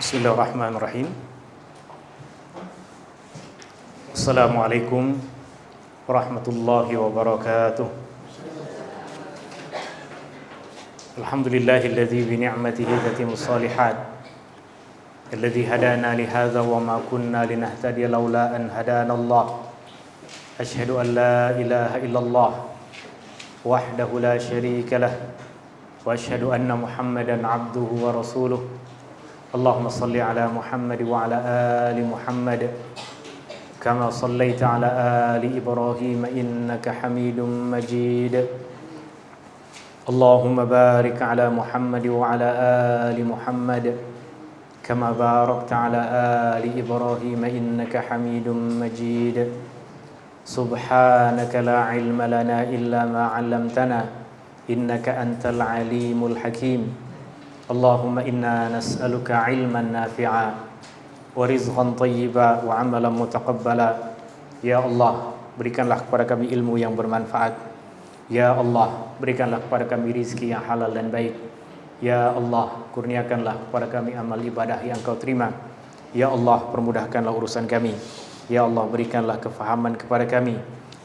Bismillahirrahmanirrahim. Assalamualaikum warahmatullahi wabarakatuh. Alhamdulillahilladzi bi ni'matihi tatimmus shalihat. Alladzi hadana li hadza wa ma kunna linahtadiya laula an hadanallah. Asyhadu an la ilaha illallah wahdahu la syarika lah wa asyhadu anna Muhammadan abduhu wa rasuluh. Allahumma salli ala Muhammad wa ala ali Muhammad kama sallaita ala ali Ibrahim innaka Hamidum Majid. Allahumma barik ala Muhammad wa ala ali Muhammad kama barakta ala ali Ibrahim innaka Hamidum Majid. Subhanaka la ilma lana illa ma 'allamtana innaka antal alimul hakim. Allahumma inna nas'aluka ilman nafi'a wa rizqan thayyiba wa amalan mutaqabbala. Ya Allah, berikanlah kepada kami ilmu yang bermanfaat. Ya Allah, berikanlah kepada kami rizki yang halal dan baik. Ya Allah, kurniakanlah kepada kami amal ibadah yang Kau terima. Ya Allah, permudahkanlah urusan kami. Ya Allah, berikanlah kefahaman kepada kami.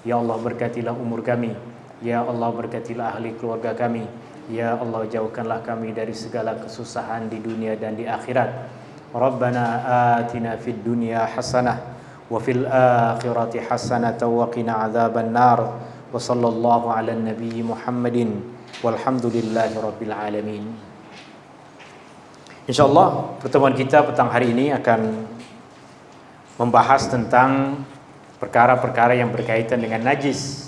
Ya Allah, berkatilah umur kami. Ya Allah, berkatilah ahli keluarga kami. Ya Allah, jauhkanlah kami dari segala kesusahan di dunia dan di akhirat. Rabbana atina fid dunya hasanah wa fil akhirati hasanah wa qina adzaban nar. Wa sallallahu ala nabi Muhammadin walhamdulillahi rabbil alamin. Insyaallah pertemuan kita petang hari ini akan membahas tentang perkara-perkara yang berkaitan dengan najis.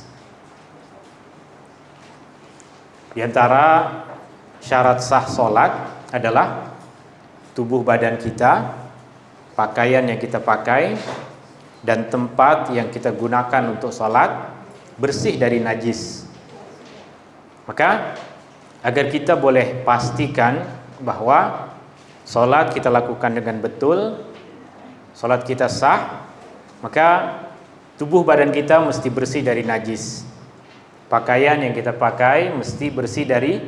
Di antara syarat sah solat adalah tubuh badan kita, pakaian yang kita pakai, dan tempat yang kita gunakan untuk solat bersih dari najis. Maka agar kita boleh pastikan bahwa solat kita lakukan dengan betul, solat kita sah, maka tubuh badan kita mesti bersih dari najis. Pakaian yang kita pakai mesti bersih dari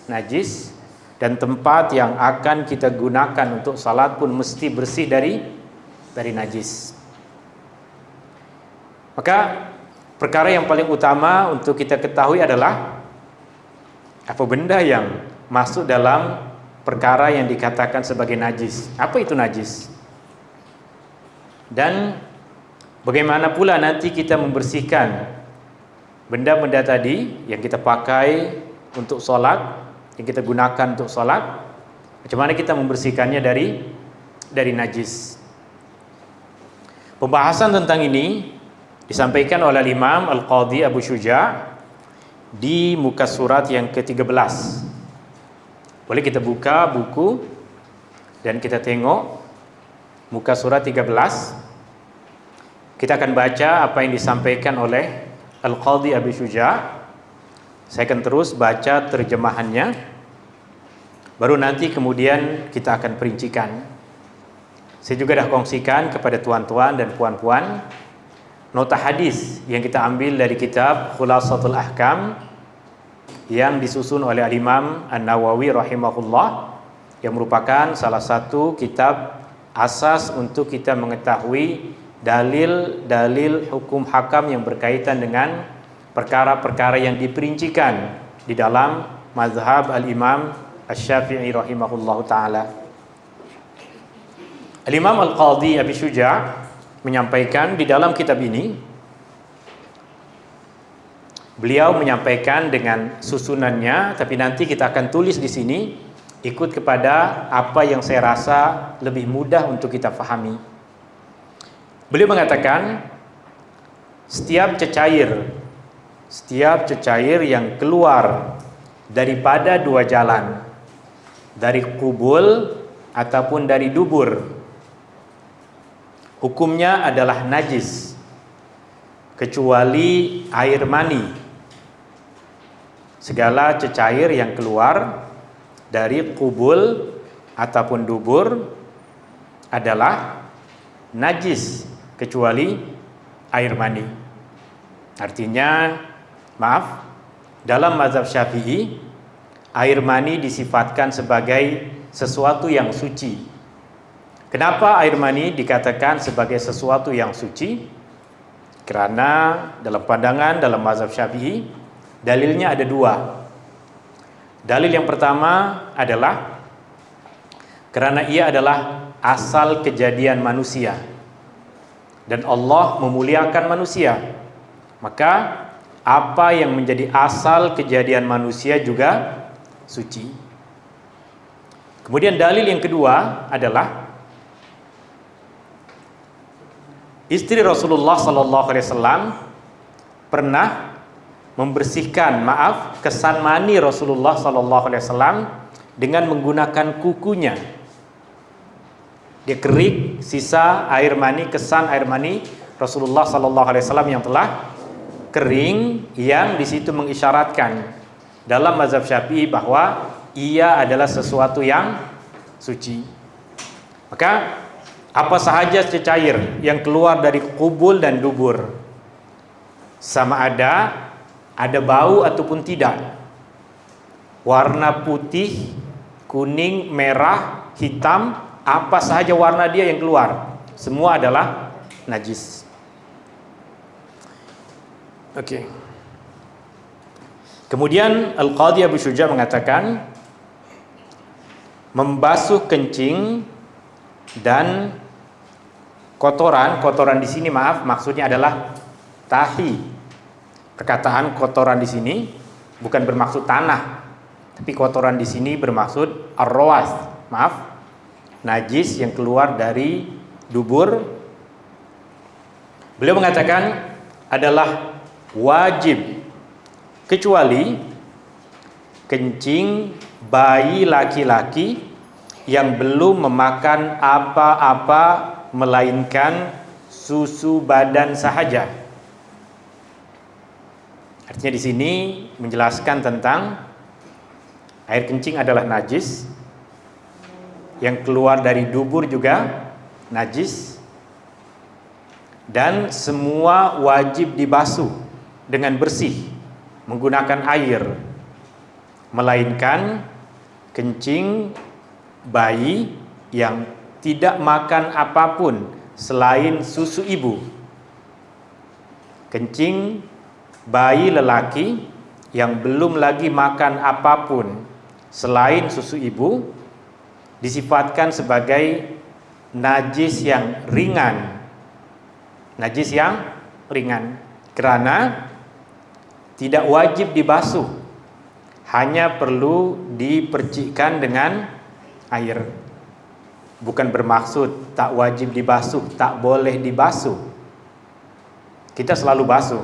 najis, dan tempat yang akan kita gunakan untuk salat pun mesti bersih dari najis. Maka perkara yang paling utama untuk kita ketahui adalah apa benda yang masuk dalam perkara yang dikatakan sebagai najis. Apa itu najis? Dan bagaimana pula nanti kita membersihkan benda-benda tadi yang kita pakai untuk sholat, yang kita gunakan untuk sholat, macam mana kita membersihkannya dari najis. Pembahasan tentang ini disampaikan oleh Imam Al-Qadhi Abu Syuja' di muka surat yang ke-13. Boleh kita buka buku dan kita tengok muka surat 13. Kita akan baca apa yang disampaikan oleh Al-Qadhi Abu Syuja'. Saya akan terus baca terjemahannya, baru nanti kemudian kita akan perincikan. Saya juga dah kongsikan kepada tuan-tuan dan puan-puan nota hadis yang kita ambil dari kitab Khulasatul Ahkam yang disusun oleh Al-Imam An-Nawawi rahimahullah, yang merupakan salah satu kitab asas untuk kita mengetahui dalil-dalil hukum hakam yang berkaitan dengan perkara-perkara yang diperincikan di dalam mazhab al-Imam Asy-Syafi'i rahimahullahu taala. Al-Imam Al-Qadhi Abi Syuja' menyampaikan di dalam kitab ini, beliau menyampaikan dengan susunannya, tapi nanti kita akan tulis di sini ikut kepada apa yang saya rasa lebih mudah untuk kita fahami. Beliau mengatakan setiap cecair yang keluar daripada dua jalan, dari kubul ataupun dari dubur, hukumnya adalah najis kecuali air mani. Segala cecair yang keluar dari kubul ataupun dubur adalah najis kecuali air mani. Artinya, dalam mazhab Syafi'i, air mani disifatkan sebagai sesuatu yang suci. Kenapa air mani dikatakan sebagai sesuatu yang suci? Karena dalam pandangan dalam mazhab Syafi'i, dalilnya ada dua. Dalil yang pertama adalah karena ia adalah asal kejadian manusia dan Allah memuliakan manusia, maka apa yang menjadi asal kejadian manusia juga suci. Kemudian dalil yang kedua adalah istri Rasulullah SAW pernah membersihkan, kesan mani Rasulullah SAW dengan menggunakan kukunya. Dia kerik sisa air mani, kesan air mani Rasulullah SAW yang telah kering, yang di situ mengisyaratkan dalam mazhab Syafi'i bahwa ia adalah sesuatu yang suci. Maka apa sahaja cecair yang keluar dari kubul dan dubur, sama ada bau ataupun tidak, warna putih, kuning, merah, hitam, apa sahaja warna dia yang keluar, semua adalah najis. Oke. Kemudian Al-Qadhi Abu Syuja mengatakan membasuh kencing dan kotoran di sini maksudnya adalah tahi. Perkataan kotoran di sini bukan bermaksud tanah, tapi kotoran di sini bermaksud ar-rawas, najis yang keluar dari dubur. Beliau mengatakan adalah wajib kecuali kencing bayi laki-laki yang belum memakan apa-apa melainkan susu badan sahaja. Artinya di sini menjelaskan tentang air kencing adalah najis, yang keluar dari dubur juga najis, dan semua wajib dibasuh dengan bersih menggunakan air, melainkan kencing bayi yang tidak makan apapun selain susu ibu. Kencing bayi lelaki yang belum lagi makan apapun selain susu ibu disifatkan sebagai najis yang ringan. Najis yang ringan karena tidak wajib dibasuh, hanya perlu dipercikkan dengan air. Bukan bermaksud tak wajib dibasuh, tak boleh dibasuh. Kita selalu basuh.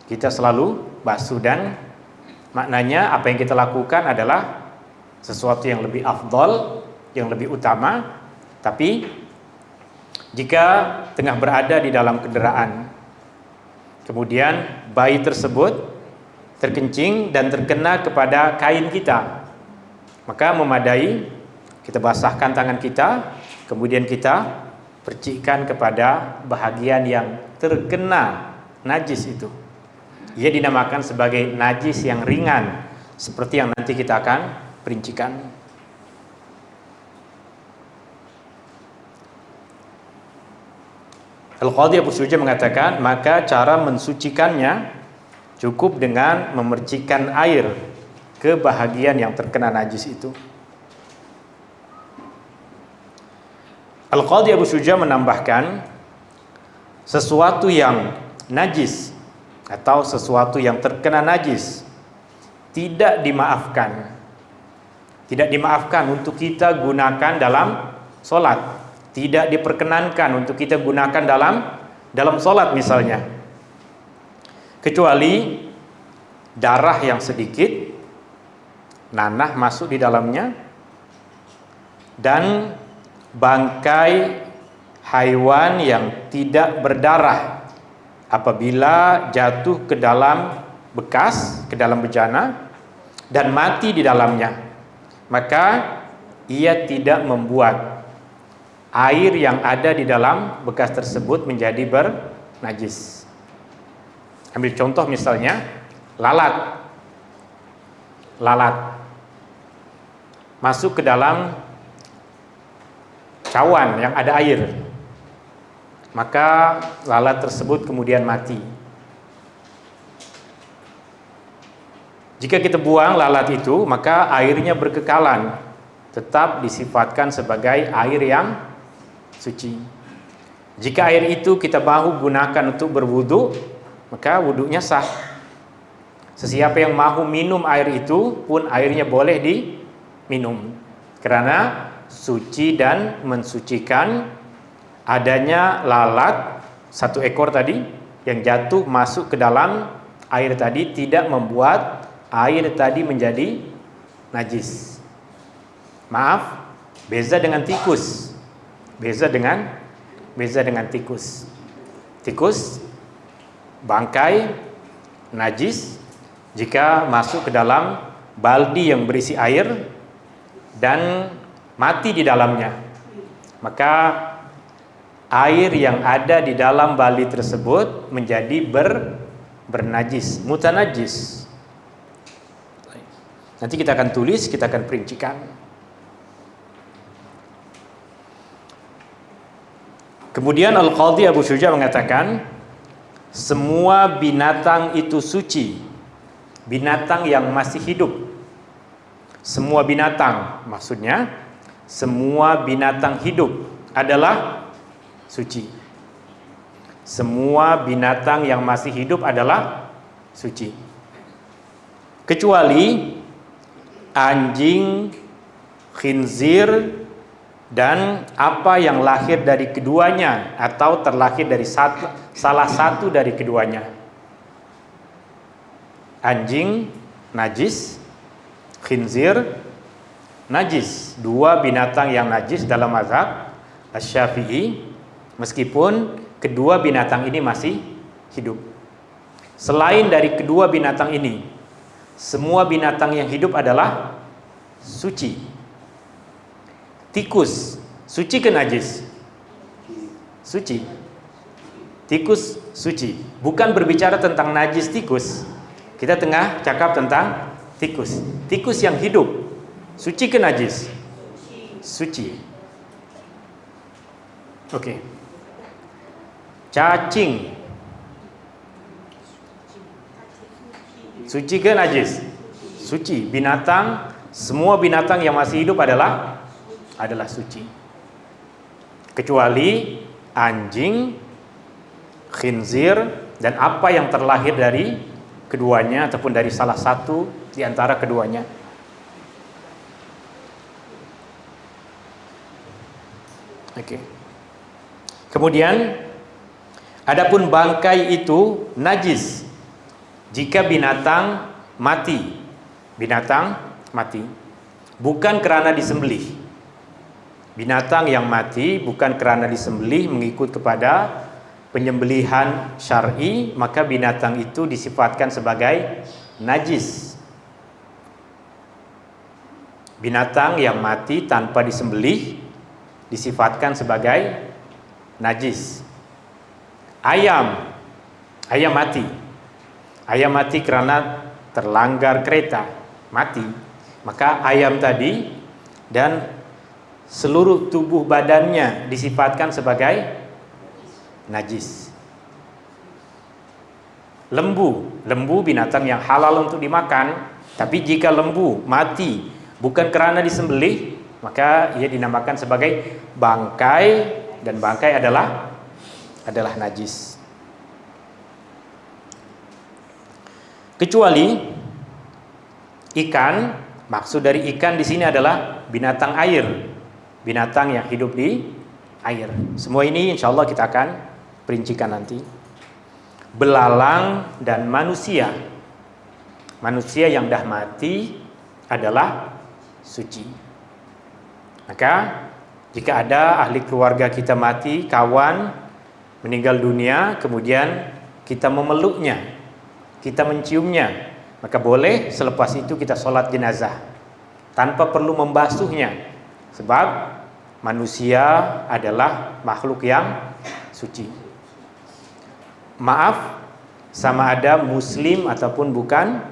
Kita selalu basuh, dan maknanya apa yang kita lakukan adalah sesuatu yang lebih afdal, yang lebih utama. Tapi jika tengah berada di dalam kendaraan, kemudian bayi tersebut terkencing dan terkena kepada kain kita, maka memadai kita basahkan tangan kita, kemudian kita percikkan kepada bahagian yang terkena najis itu. Ia dinamakan sebagai najis yang ringan, seperti yang nanti kita akan perincikan. Al-Qadhi Abu Syuja mengatakan, maka cara mensucikannya cukup dengan memercikkan air ke bahagian yang terkena najis itu. Al-Qadhi Abu Syuja menambahkan, sesuatu yang najis atau sesuatu yang terkena najis tidak dimaafkan. Tidak dimaafkan untuk kita gunakan dalam solat. Tidak diperkenankan untuk kita gunakan dalam solat misalnya, kecuali darah yang sedikit, nanah masuk di dalamnya, dan bangkai haiwan yang tidak berdarah apabila jatuh ke dalam bekas, ke dalam bejana dan mati di dalamnya, maka ia tidak membuat air yang ada di dalam bekas tersebut menjadi bernajis. Ambil contoh misalnya lalat masuk ke dalam cawan yang ada air, maka lalat tersebut kemudian mati. Jika kita buang lalat itu, maka airnya berkekalan, tetap disifatkan sebagai air yang suci. Jika air itu kita mahu gunakan untuk berwudu, maka wudunya sah. Sesiapa yang mahu minum air itu pun airnya boleh diminum, karena suci dan mensucikan. Adanya lalat satu ekor tadi yang jatuh masuk ke dalam air tadi tidak membuat air tadi menjadi najis. Maaf, beza dengan tikus. Beza dengan tikus. Tikus bangkai najis jika masuk ke dalam baldi yang berisi air dan mati di dalamnya. Maka air yang ada di dalam baldi tersebut menjadi bernajis, mutanajis. Nanti kita akan tulis, kita akan perincikan. Kemudian Al-Qadhi Abu Syuja mengatakan, semua binatang itu suci. Binatang yang masih hidup. Semua binatang, maksudnya semua binatang hidup adalah suci. Semua binatang yang masih hidup adalah suci. Kecuali anjing, khinzir, dan apa yang lahir dari keduanya atau terlahir dari salah satu dari keduanya. Anjing najis, khinzir najis. Dua binatang yang najis dalam mazhab Asy-Syafi'i, meskipun kedua binatang ini masih hidup. Selain dari kedua binatang ini, semua binatang yang hidup adalah suci. Tikus suci ke najis? Suci. Tikus suci. Bukan berbicara tentang najis tikus. Kita tengah cakap tentang tikus. Tikus yang hidup suci ke najis? Suci. Oke. Cacing suci ke najis? Suci. Binatang, semua binatang yang masih hidup adalah suci. Kecuali anjing, khinzir, dan apa yang terlahir dari keduanya ataupun dari salah satu di antara keduanya. Oke. Kemudian adapun bangkai itu najis jika binatang mati. Binatang mati bukan karena disembelih. Binatang yang mati bukan karena disembelih mengikut kepada penyembelihan syar'i, maka binatang itu disifatkan sebagai najis. Binatang yang mati tanpa disembelih disifatkan sebagai najis. Ayam mati. Ayam mati karena terlanggar kereta, mati. Maka ayam tadi dan seluruh tubuh badannya disifatkan sebagai najis. Lembu binatang yang halal untuk dimakan, tapi jika lembu mati bukan karena disembelih, maka ia dinamakan sebagai bangkai, dan bangkai adalah najis. Kecuali ikan, maksud dari ikan di sini adalah binatang air. Binatang yang hidup di air. Semua ini insya Allah kita akan perincikan nanti. Belalang dan manusia. Manusia yang dah mati adalah suci. Maka jika ada ahli keluarga kita mati, kawan meninggal dunia, kemudian kita memeluknya, kita menciumnya, maka boleh selepas itu kita sholat jenazah tanpa perlu membasuhnya. Sebab manusia adalah makhluk yang suci. Maaf, sama ada muslim ataupun bukan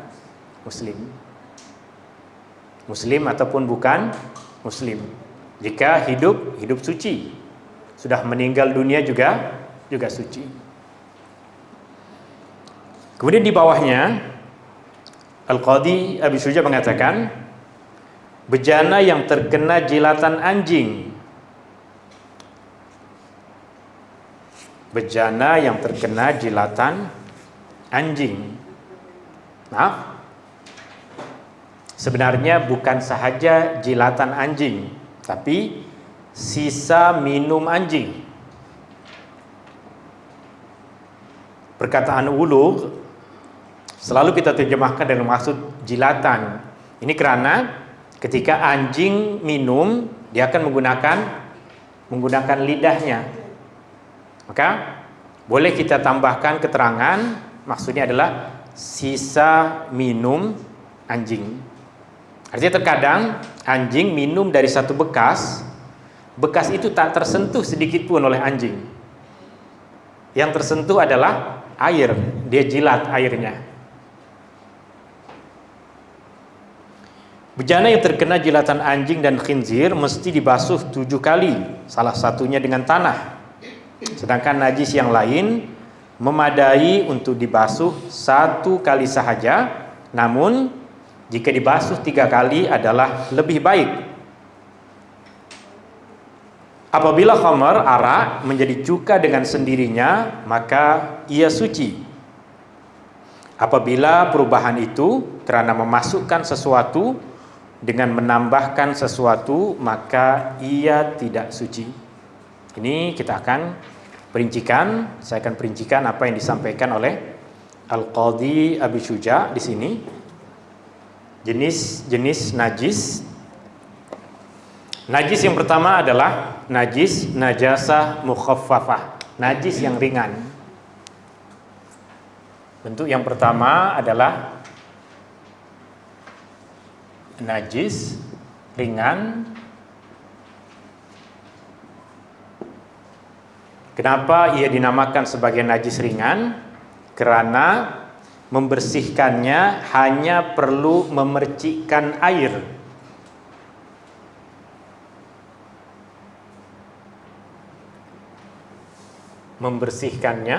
muslim. Muslim ataupun bukan muslim. Jika hidup suci, sudah meninggal dunia juga suci. Kemudian di bawahnya Al-Qadhi Abi Syuja mengatakan, bejana yang terkena jilatan anjing, bejana yang terkena jilatan anjing. Maaf, sebenarnya bukan sahaja jilatan anjing, tapi sisa minum anjing. Perkataan ulugh selalu kita terjemahkan dalam maksud jilatan. Ini karena ketika anjing minum, dia akan menggunakan lidahnya. Maka boleh kita tambahkan keterangan, maksudnya adalah sisa minum anjing. Artinya terkadang anjing minum dari satu bekas itu tak tersentuh sedikit pun oleh anjing. Yang tersentuh adalah air, dia jilat airnya. Bejana yang terkena jilatan anjing dan khinzir mesti dibasuh 7 kali, salah satunya dengan tanah. Sedangkan najis yang lain memadai untuk dibasuh 1 kali sahaja, namun jika dibasuh 3 kali adalah lebih baik. Apabila khamar, arak, menjadi cuka dengan sendirinya, maka ia suci. Apabila perubahan itu karena memasukkan sesuatu dengan menambahkan sesuatu, maka ia tidak suci. Ini kita akan perincikan, saya akan perincikan apa yang disampaikan oleh Al-Qadhi Abi Syuja di sini. Jenis najis. Najis yang pertama adalah najasah mukhaffafah, najis yang ringan. Bentuk yang pertama adalah najis ringan. Kenapa ia dinamakan sebagai najis ringan? Karena membersihkannya hanya perlu memercikkan air. Membersihkannya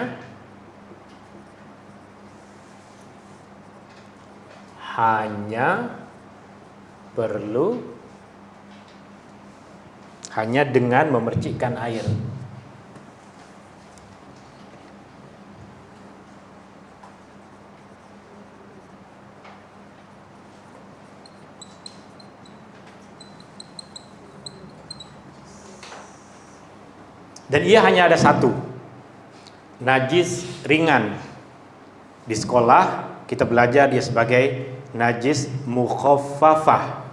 hanya dengan memercikkan air. Dan ia hanya ada satu, najis ringan. Di sekolah kita belajar dia sebagai najis mukhaffafah,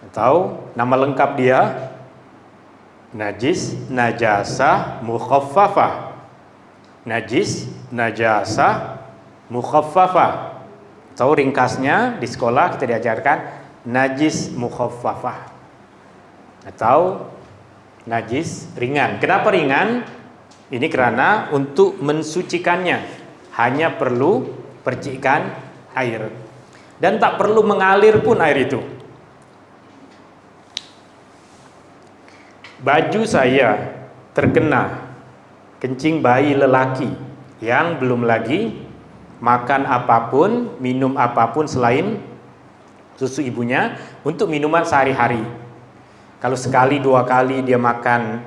atau nama lengkap dia najasah mukhaffafah. Najasah mukhaffafah, atau ringkasnya di sekolah kita diajarkan najis mukhaffafah atau najis ringan. Kenapa ringan? Ini karena untuk mensucikannya hanya perlu percikan air, dan tak perlu mengalir pun air itu. Baju saya terkena kencing bayi lelaki yang belum lagi makan apapun, minum apapun selain susu ibunya untuk minuman sehari-hari. Kalau sekali 2 kali dia makan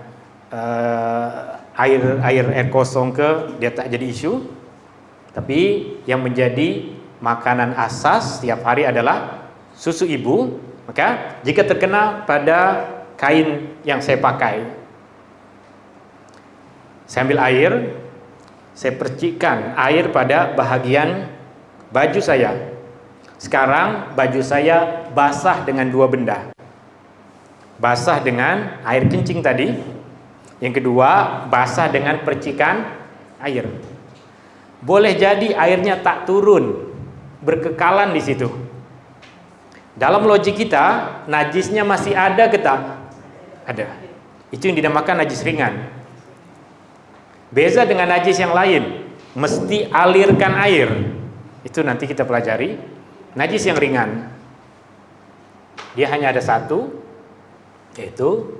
air kosong dia tak jadi isu. Tapi yang menjadi makanan asas setiap hari adalah susu ibu. Maka jika terkena pada kain yang saya pakai, saya ambil air, saya percikkan air pada bahagian baju saya. Sekarang baju saya basah dengan 2 benda. Basah dengan air kencing tadi. Yang kedua, basah dengan percikan air. Boleh jadi airnya tak turun, berkekalan di situ. Dalam logik kita, najisnya masih ada ke tak? Ada. Itu yang dinamakan najis ringan. Beza dengan najis yang lain, mesti alirkan air. Itu nanti kita pelajari. Najis yang ringan, dia hanya ada satu, yaitu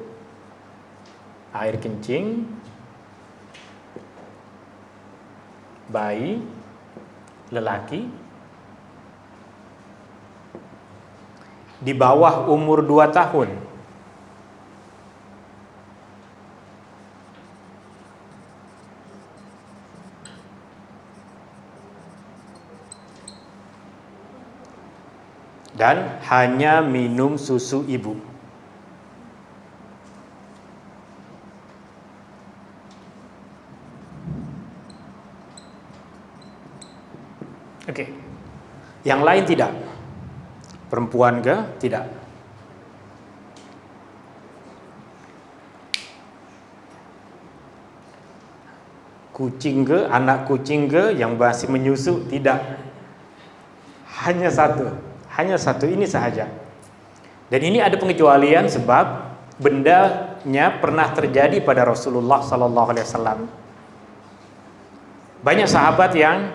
air kencing bayi lelaki di bawah umur 2 tahun. Dan hanya minum susu ibu. Oke. Yang lain tidak. Perempuan ke? Tidak. Kucing ke? Anak kucing ke yang masih menyusu? Tidak. Hanya satu ini sahaja. Dan ini ada pengecualian sebab bendanya pernah terjadi pada Rasulullah SAW. Banyak sahabat yang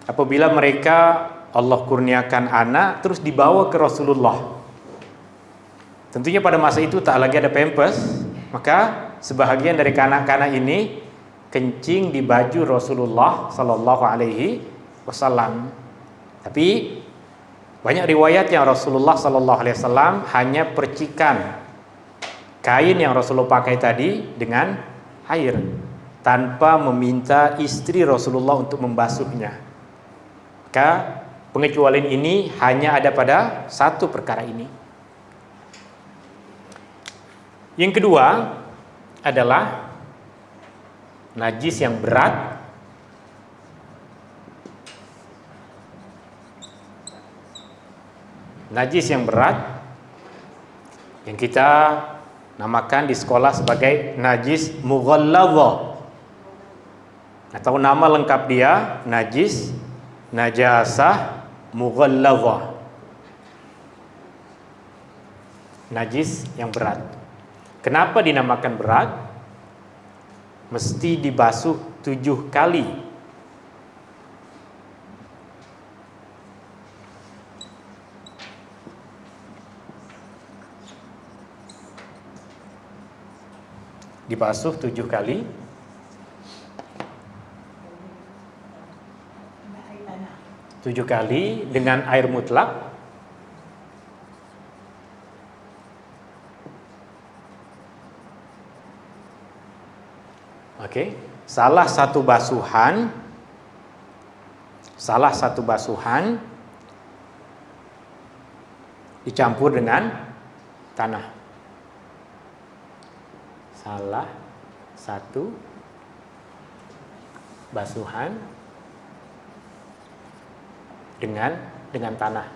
apabila mereka Allah kurniakan anak terus dibawa ke Rasulullah. Tentunya pada masa itu tak lagi ada pampers, maka sebahagian dari kanak-kanak ini kencing di baju Rasulullah sallallahu alaihi wasallam. Tapi banyak riwayat yang Rasulullah sallallahu alaihi wasallam hanya percikan kain yang Rasulullah pakai tadi dengan air tanpa meminta istri Rasulullah untuk membasuhnya. Maka pengecualian ini hanya ada pada satu perkara ini. Yang kedua adalah najis yang berat yang kita namakan di sekolah sebagai najis mughalladha, atau nama lengkap dia najis najasah mughalladha, najis yang berat. Kenapa dinamakan berat? Mesti dibasuh 7 kali. Dibasuh 7 kali. Tujuh kali dengan air mutlak. Oke, salah satu basuhan dicampur dengan tanah. Salah satu basuhan dengan tanah.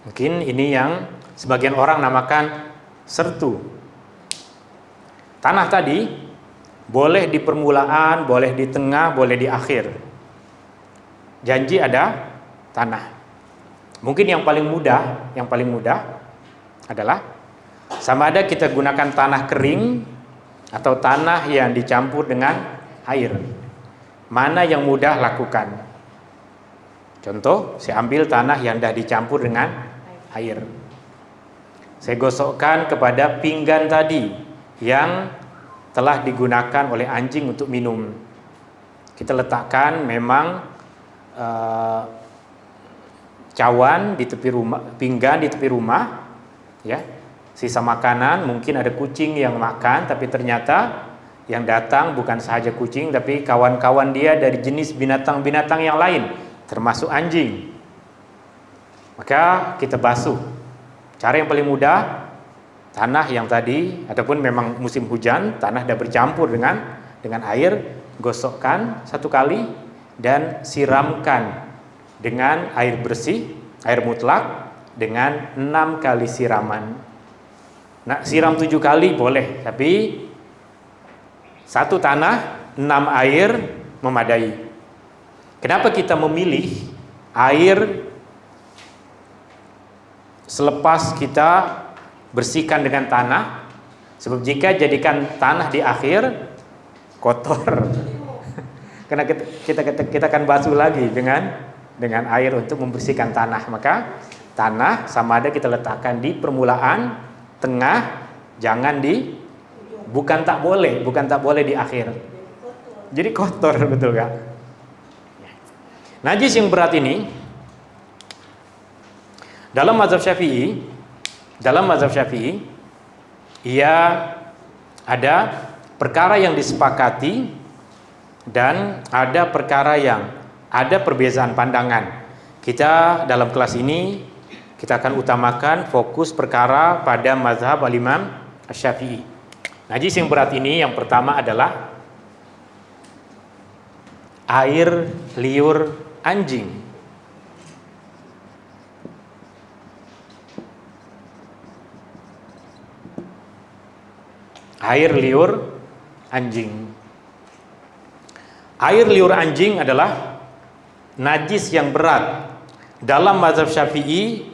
Mungkin ini yang sebagian orang namakan sertu. Tanah tadi boleh di permulaan, boleh di tengah, boleh di akhir. Janji ada tanah. Mungkin yang paling mudah adalah sama ada kita gunakan tanah kering atau tanah yang dicampur dengan air. Mana yang mudah lakukan? Contoh, saya ambil tanah yang dah dicampur dengan air. Saya gosokkan kepada pinggan tadi yang telah digunakan oleh anjing untuk minum. Kita letakkan memang cawan di tepi rumah, pinggan di tepi rumah, ya. Sisa makanan, mungkin ada kucing yang makan, tapi ternyata yang datang bukan sahaja kucing, tapi kawan-kawan dia dari jenis binatang-binatang yang lain, termasuk anjing. Maka kita basuh. Cara yang paling mudah, tanah yang tadi, ataupun memang musim hujan, tanah dah bercampur dengan air, gosokkan 1 kali dan siramkan dengan air bersih, air mutlak, dengan 6 kali siraman. Nah, siram 7 kali boleh, tapi 1 tanah, 6 air memadai. Kenapa kita memilih air selepas kita bersihkan dengan tanah? Sebab jika jadikan tanah di akhir, kotor. Karena kita akan basuh lagi dengan air untuk membersihkan tanah. Maka tanah sama ada kita letakkan di permulaan, tengah, jangan bukan tak boleh di akhir. Jadi kotor, betul kan? Najis yang berat ini dalam mazhab Syafi'i ia ada perkara yang disepakati dan ada perkara yang ada perbezaan pandangan. Kita dalam kelas ini kita akan utamakan fokus perkara pada mazhab al-Imam Asy-Syafi'i. Najis yang berat ini yang pertama adalah air liur anjing. Air liur anjing. Air liur anjing adalah najis yang berat. Dalam mazhab Syafi'i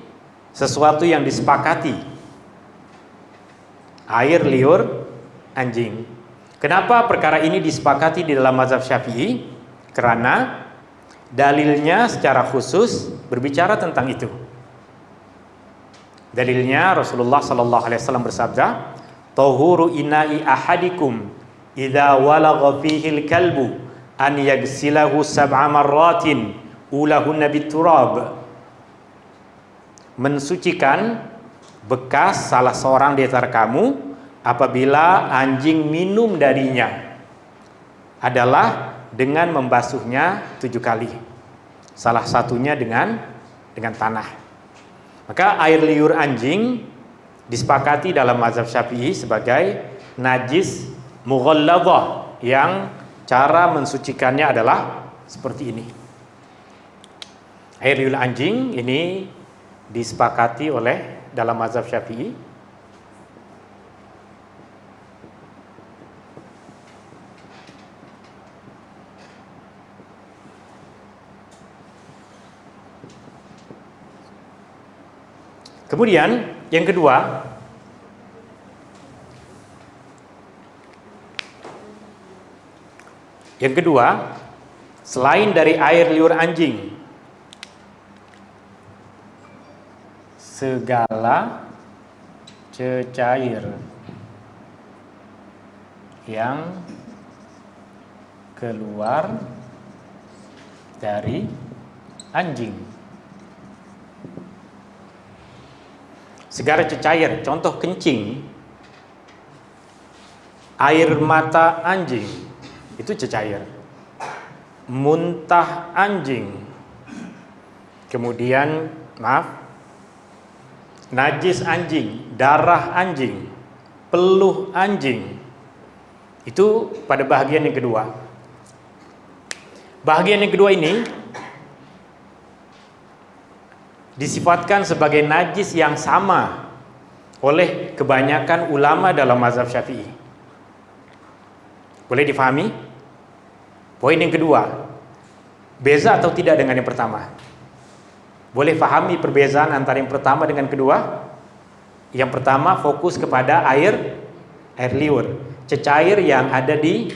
sesuatu yang disepakati. Air liur anjing. Kenapa perkara ini disepakati di dalam mazhab Syafi'i? Karena dalilnya secara khusus berbicara tentang itu. Dalilnya Rasulullah sallallahu alaihi wasallam bersabda, "Tahuru ina'i ahadikum idza walagha fihi al-kalbu an yaghsilahu sab'a marratin ulahunna biturab." Mensucikan bekas salah seorang di antara kamu apabila anjing minum darinya adalah dengan membasuhnya 7 kali. Salah satunya dengan tanah. Maka air liur anjing disepakati dalam mazhab Syafi'i sebagai najis mughalladhah yang cara mensucikannya adalah seperti ini. Air liur anjing ini disepakati oleh dalam mazhab Syafi'i. Kemudian yang kedua, selain dari air liur anjing, segala cecair yang keluar dari anjing. Segala cecair, contoh kencing, air mata anjing, itu cecair. Muntah anjing, kemudian najis anjing, darah anjing, peluh anjing, itu pada bahagian yang kedua. Bahagian yang kedua ini disifatkan sebagai najis yang sama oleh kebanyakan ulama dalam mazhab Syafi'i. Boleh difahami? Poin yang kedua, beza atau tidak dengan yang pertama? Boleh pahami perbezaan antara yang pertama dengan kedua? Yang pertama fokus kepada air liur, cecair yang ada di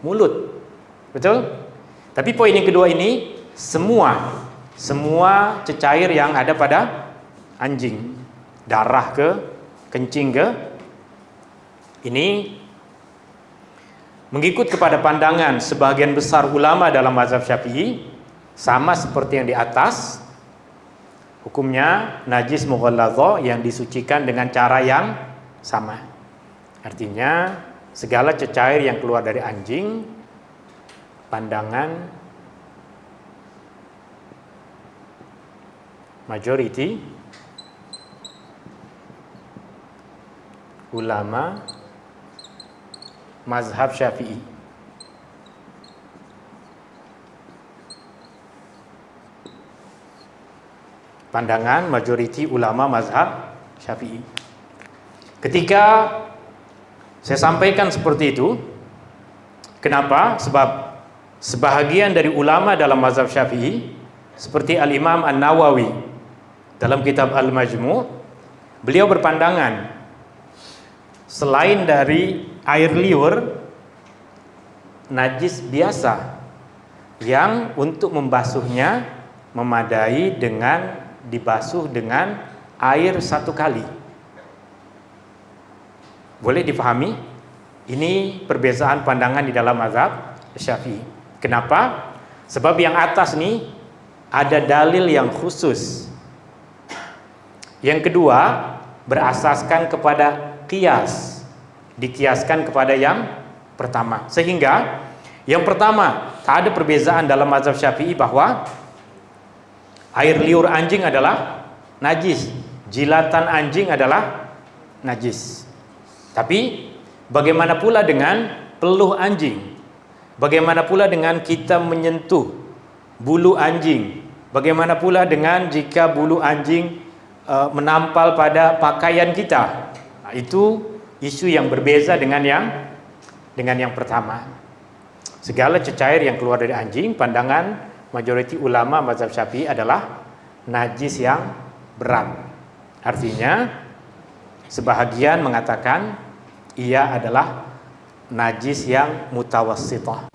mulut. Betul? Tapi poin yang kedua ini semua cecair yang ada pada anjing, darah ke, kencing ke, ini mengikut kepada pandangan sebagian besar ulama dalam mazhab Syafi'i, sama seperti yang di atas, hukumnya najis mughalladhah yang disucikan dengan cara yang sama. Artinya segala cecair yang keluar dari anjing, pandangan majority ulama mazhab Syafi'i. Pandangan majority ulama mazhab Syafi'i. Ketika saya sampaikan seperti itu, kenapa? Sebab sebahagian dari ulama dalam mazhab Syafi'i seperti Al-Imam An-Nawawi dalam kitab Al-Majmu', beliau berpandangan selain dari air liur, najis biasa yang untuk membasuhnya memadai dengan dibasuh dengan air 1 kali. Boleh dipahami? Ini perbezaan pandangan di dalam mazhab Syafi'i. Kenapa? Sebab yang atas nih ada dalil yang khusus. Yang kedua, berasaskan kepada qiyas, dikiaskan kepada yang pertama. Sehingga yang pertama, tak ada perbezaan dalam mazhab Syafi'i bahwa air liur anjing adalah najis, jilatan anjing adalah najis. Tapi bagaimana pula dengan peluh anjing? Bagaimana pula dengan kita menyentuh bulu anjing? Bagaimana pula dengan jika bulu anjing menampal pada pakaian kita? Nah, itu isu yang berbeza dengan yang pertama. Segala cecair yang keluar dari anjing, pandangan majoriti ulama mazhab Syafi'i adalah najis yang berat. Artinya sebahagian mengatakan ia adalah najis yang mutawassithah.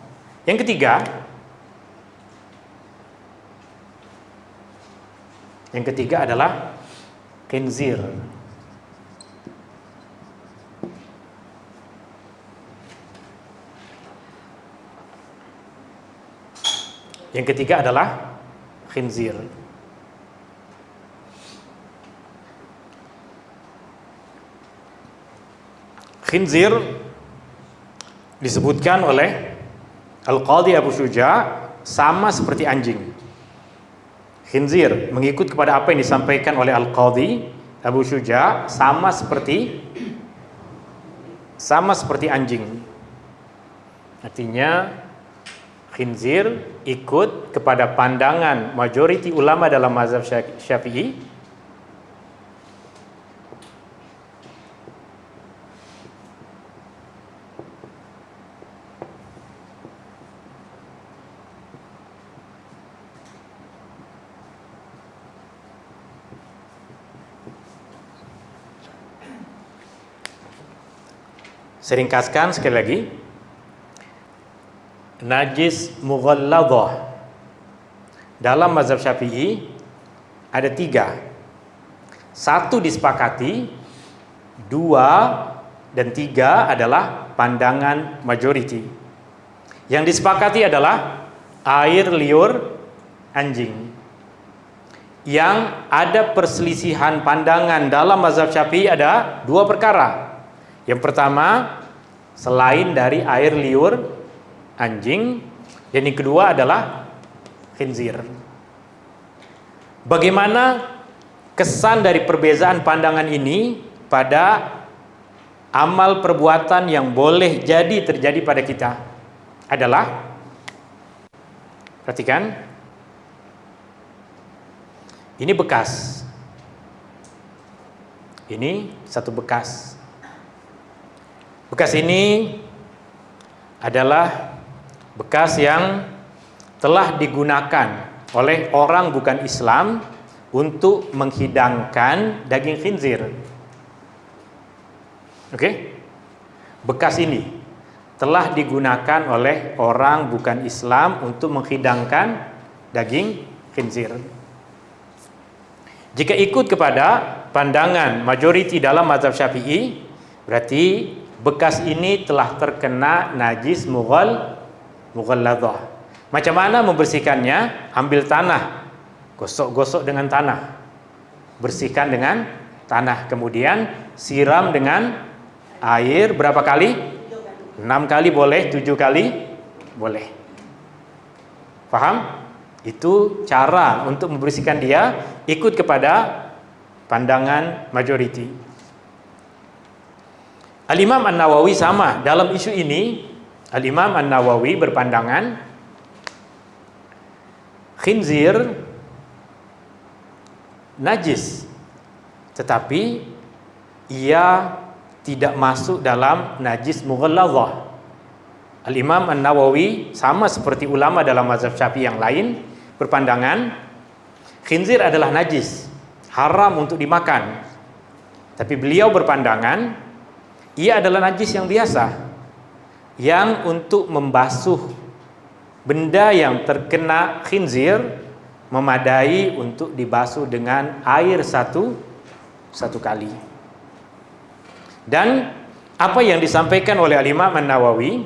Yang ketiga adalah khinzir. Yang ketiga adalah khinzir. Khinzir disebutkan oleh Al-Qadhi Abu Syuja sama seperti anjing. Khinzir mengikut kepada apa yang disampaikan oleh Al-Qadhi Abu Syuja sama seperti anjing. Artinya khinzir ikut kepada pandangan majoriti ulama dalam mazhab Syafi'i Saya ringkaskan sekali lagi. Najis mughalladhah dalam mazhab Syafi'i ada 3. 1 disepakati, 2 dan 3 adalah pandangan majority. Yang disepakati adalah air liur anjing. Yang ada perselisihan pandangan dalam mazhab Syafi'i ada 2 perkara. Yang pertama, selain dari air liur anjing, dan yang kedua adalah khinzir. Bagaimana kesan dari perbezaan pandangan ini pada amal perbuatan yang boleh jadi terjadi pada kita adalah, perhatikan, ini bekas, ini satu bekas. Bekas ini adalah bekas yang telah digunakan oleh orang bukan Islam untuk menghidangkan daging khinzir. Oke? Bekas ini telah digunakan oleh orang bukan Islam untuk menghidangkan daging khinzir. Jika ikut kepada pandangan majoriti dalam mazhab Syafi'i, berarti bekas ini telah terkena najis mughalladhah. Macam mana membersihkannya? Ambil tanah, gosok-gosok dengan tanah, bersihkan dengan tanah, kemudian siram dengan air berapa kali? 6 kali boleh, 7 kali boleh. Paham? Itu cara untuk membersihkan dia, ikut kepada pandangan majority. Al-Imam An-Nawawi sama dalam isu ini. Al-Imam An-Nawawi berpandangan khinzir najis, tetapi ia tidak masuk dalam najis mughalladhah. Al-Imam An-Nawawi sama seperti ulama dalam mazhab Syafi'i yang lain berpandangan khinzir adalah najis, haram untuk dimakan. Tapi beliau berpandangan ia adalah najis yang biasa, yang untuk membasuh benda yang terkena khinzir memadai untuk dibasuh dengan air satu kali. Dan apa yang disampaikan oleh Al-Imam An-Nawawi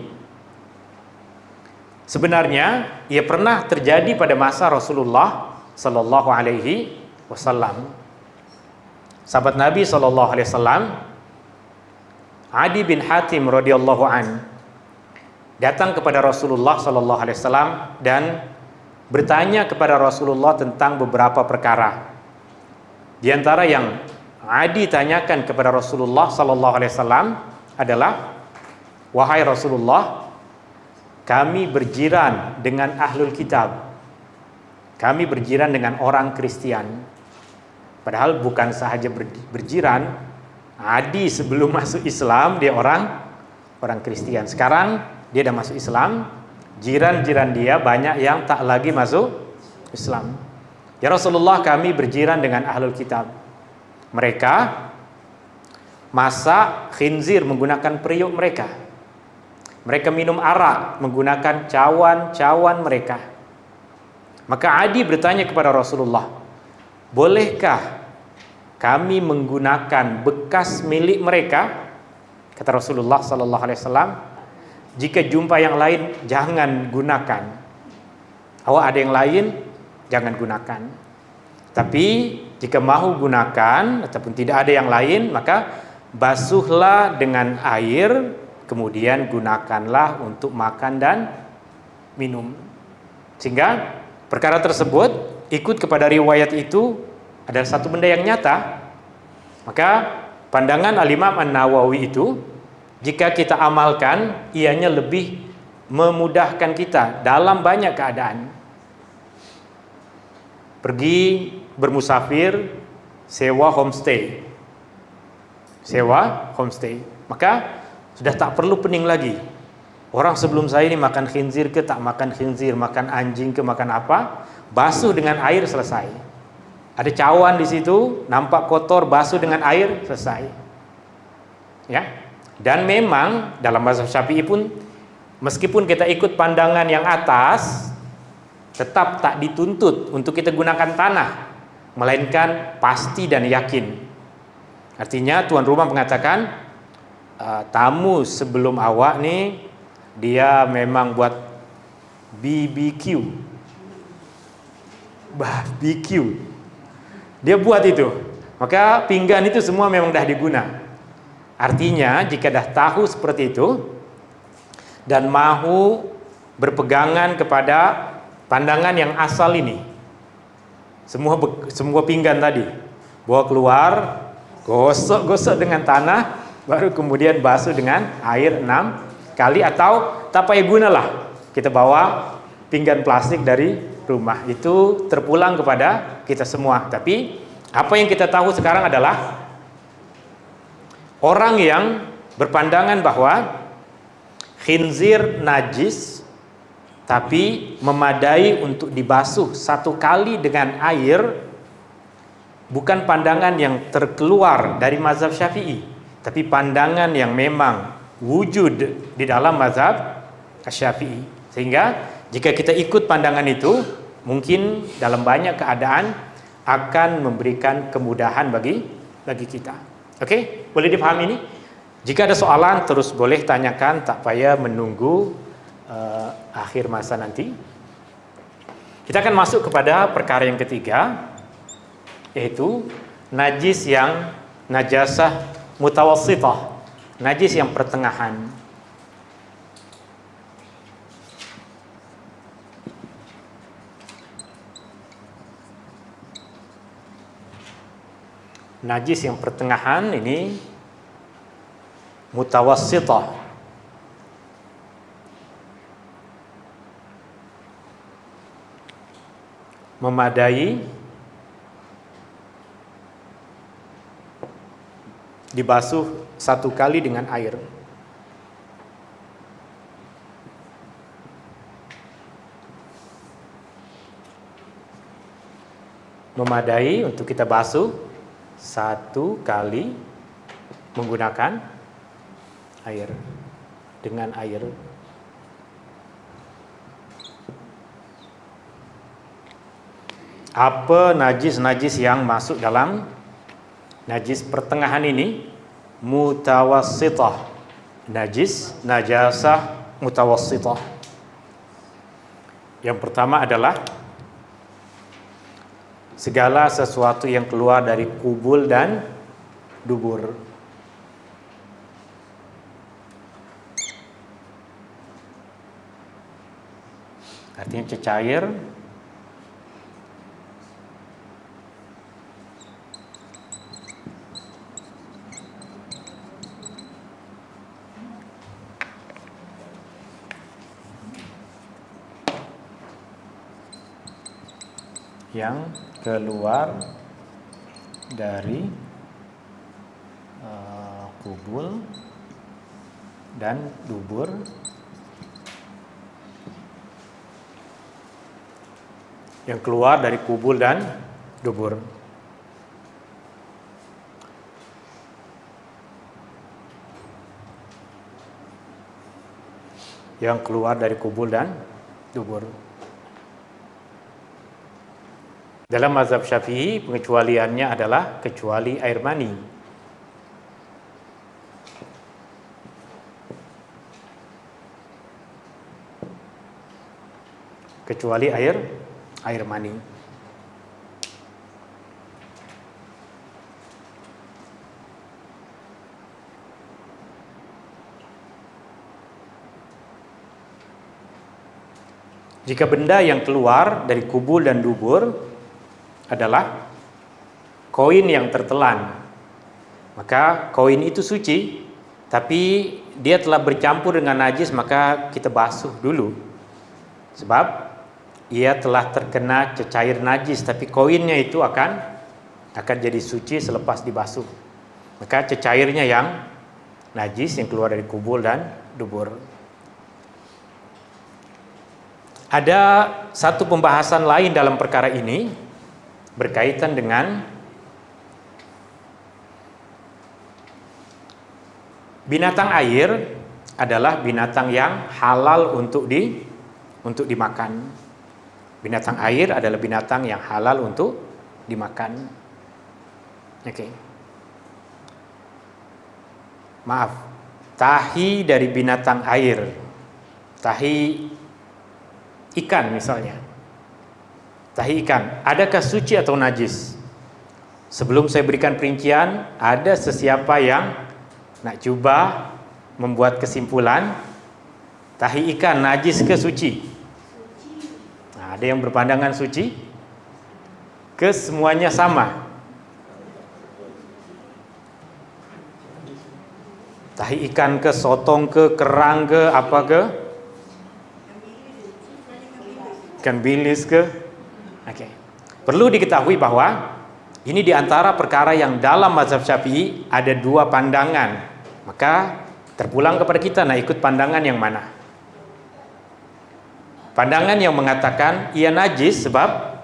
sebenarnya ia pernah terjadi pada masa Rasulullah sallallahu alaihi wasallam. Sahabat Nabi sallallahu alaihi wasallam Adi bin Hatim radhiyallahu an datang kepada Rasulullah sallallahu alaihi wasallam dan bertanya kepada Rasulullah tentang beberapa perkara. Di antara yang Adi tanyakan kepada Rasulullah sallallahu alaihi wasallam adalah, wahai Rasulullah, kami berjiran dengan ahlul kitab. Kami berjiran dengan orang Kristen. Padahal bukan sahaja berjiran, Adi sebelum masuk Islam dia orang Kristen. Sekarang dia dah masuk Islam, jiran-jiran dia banyak yang tak lagi masuk Islam. Ya Rasulullah, kami berjiran dengan ahlul kitab. Mereka masak khinzir menggunakan periuk mereka. Mereka minum arak menggunakan cawan-cawan mereka. Maka Adi bertanya kepada Rasulullah, bolehkah kami menggunakan bekas milik mereka? Kata Rasulullah sallallahu alaihi wasallam, jika jumpa yang lain jangan gunakan. Awak ada yang lain, jangan gunakan. Tapi jika mahu gunakan ataupun tidak ada yang lain, maka basuhlah dengan air, kemudian gunakanlah untuk makan dan minum. Sehingga perkara tersebut ikut kepada riwayat itu adalah satu benda yang nyata. Maka pandangan Al-Imam An-Nawawi itu, jika kita amalkan, ianya lebih memudahkan kita dalam banyak keadaan. Pergi bermusafir, sewa homestay. Maka sudah tak perlu pening lagi. Orang sebelum saya ini makan khinzir ke tak makan khinzir, makan anjing ke makan apa, basuh dengan air selesai. Ada cawan di situ, nampak kotor, basuh dengan air selesai. Ya. Dan memang dalam mazhab Syafi'i pun, meskipun kita ikut pandangan yang atas, tetap tak dituntut untuk kita gunakan tanah, melainkan pasti dan yakin. Artinya tuan rumah mengatakan, tamu sebelum awak nih dia memang buat BBQ. Dia buat itu. Maka pinggan itu semua memang dah diguna. Artinya jika dah tahu seperti itu dan mahu berpegangan kepada pandangan yang asal ini, semua pinggan tadi bawa keluar, gosok dengan tanah, baru kemudian basuh dengan air 6 kali, atau tak payah gunalah, kita bawa pinggan plastik dari rumah, itu terpulang kepada kita semua. Tapi apa yang kita tahu sekarang adalah orang yang berpandangan bahwa khinzir najis tapi memadai untuk dibasuh 1 kali dengan air, bukan pandangan yang terkeluar dari mazhab Syafi'i, tapi pandangan yang memang wujud di dalam mazhab Syafi'i. Sehingga jika kita ikut pandangan itu, mungkin dalam banyak keadaan akan memberikan kemudahan bagi kita. Oke, boleh dipahami ini? Jika ada soalan terus boleh tanyakan, tak payah menunggu akhir masa nanti. Kita akan masuk kepada perkara yang ketiga, yaitu najis yang najasah mutawassithah, najis yang pertengahan. Najis yang pertengahan ini mutawassithah, memadai, dibasuh 1 kali dengan air. Memadai untuk kita basuh 1 kali menggunakan air, dengan air. Apa najis-najis yang masuk dalam najis pertengahan ini? Mutawassithah. Najasah mutawassithah. Yang pertama adalah segala sesuatu yang keluar dari kubul dan dubur. Artinya cecair yang keluar dari kubul dan dubur yang keluar dari kubul dan dubur. Yang keluar dari kubul dan dubur. Dalam mazhab Syafi'i pengecualiannya adalah kecuali air mani. Kecuali air mani. Jika benda yang keluar dari kubul dan dubur adalah koin yang tertelan, maka koin itu suci, tapi dia telah bercampur dengan najis, maka kita basuh dulu. Sebab ia telah terkena cecair najis, tapi koinnya itu akan jadi suci selepas dibasuh. Maka cecairnya yang najis yang keluar dari kubul dan dubur. Ada satu pembahasan lain dalam perkara ini berkaitan dengan binatang air adalah binatang yang halal untuk dimakan. Binatang air adalah binatang yang halal untuk dimakan. Oke. Maaf, tahi dari binatang air, tahi ikan misalnya. Tahi ikan, adakah suci atau najis? Sebelum saya berikan perincian, ada sesiapa yang nak cuba membuat kesimpulan tahi ikan najis ke suci? Nah, ada yang berpandangan suci, ke semuanya sama. Tahi ikan ke, sotong ke, kerang ke, apa ke? Ikan bilis ke? Oke. Perlu diketahui bahwa ini diantara perkara yang dalam mazhab Syafi'i ada dua pandangan. Maka terpulang kepada kita nak ikut pandangan yang mana. Pandangan yang mengatakan ia najis sebab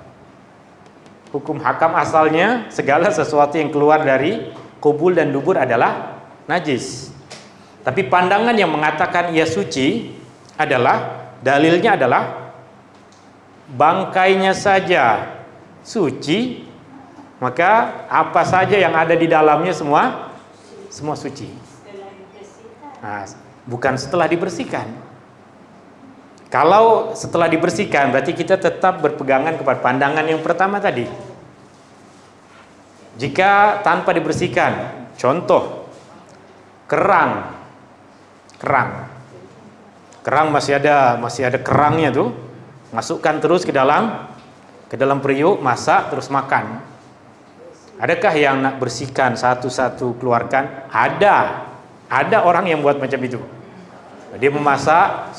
hukum hakam asalnya segala sesuatu yang keluar dari kubul dan dubur adalah najis. Tapi pandangan yang mengatakan ia suci adalah dalilnya adalah bangkainya saja suci, maka apa saja yang ada di dalamnya semua suci. Nah, bukan setelah dibersihkan. Kalau setelah dibersihkan berarti kita tetap berpegangan kepada pandangan yang pertama tadi. Jika tanpa dibersihkan, contoh kerang masih ada kerangnya tuh, masukkan terus ke dalam periuk, masak terus makan. Adakah yang nak bersihkan satu-satu keluarkan? Ada orang yang buat macam itu. Dia memasak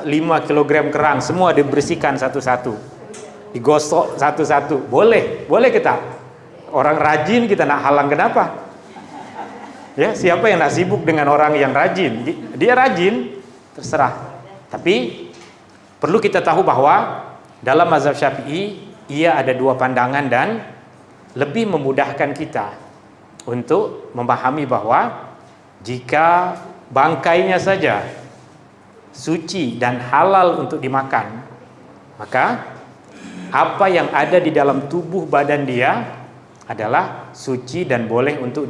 5 kg kerang, semua dibersihkan satu-satu, digosok satu-satu. Boleh kita. Orang rajin kita nak halang, kenapa? Ya, siapa yang nak sibuk dengan orang yang rajin? Dia rajin, terserah. Tapi perlu kita tahu bahwa dalam mazhab Syafi'i ia ada dua pandangan dan lebih memudahkan kita untuk memahami bahwa jika bangkainya saja suci dan halal untuk dimakan, maka apa yang ada di dalam tubuh badan dia adalah suci dan boleh untuk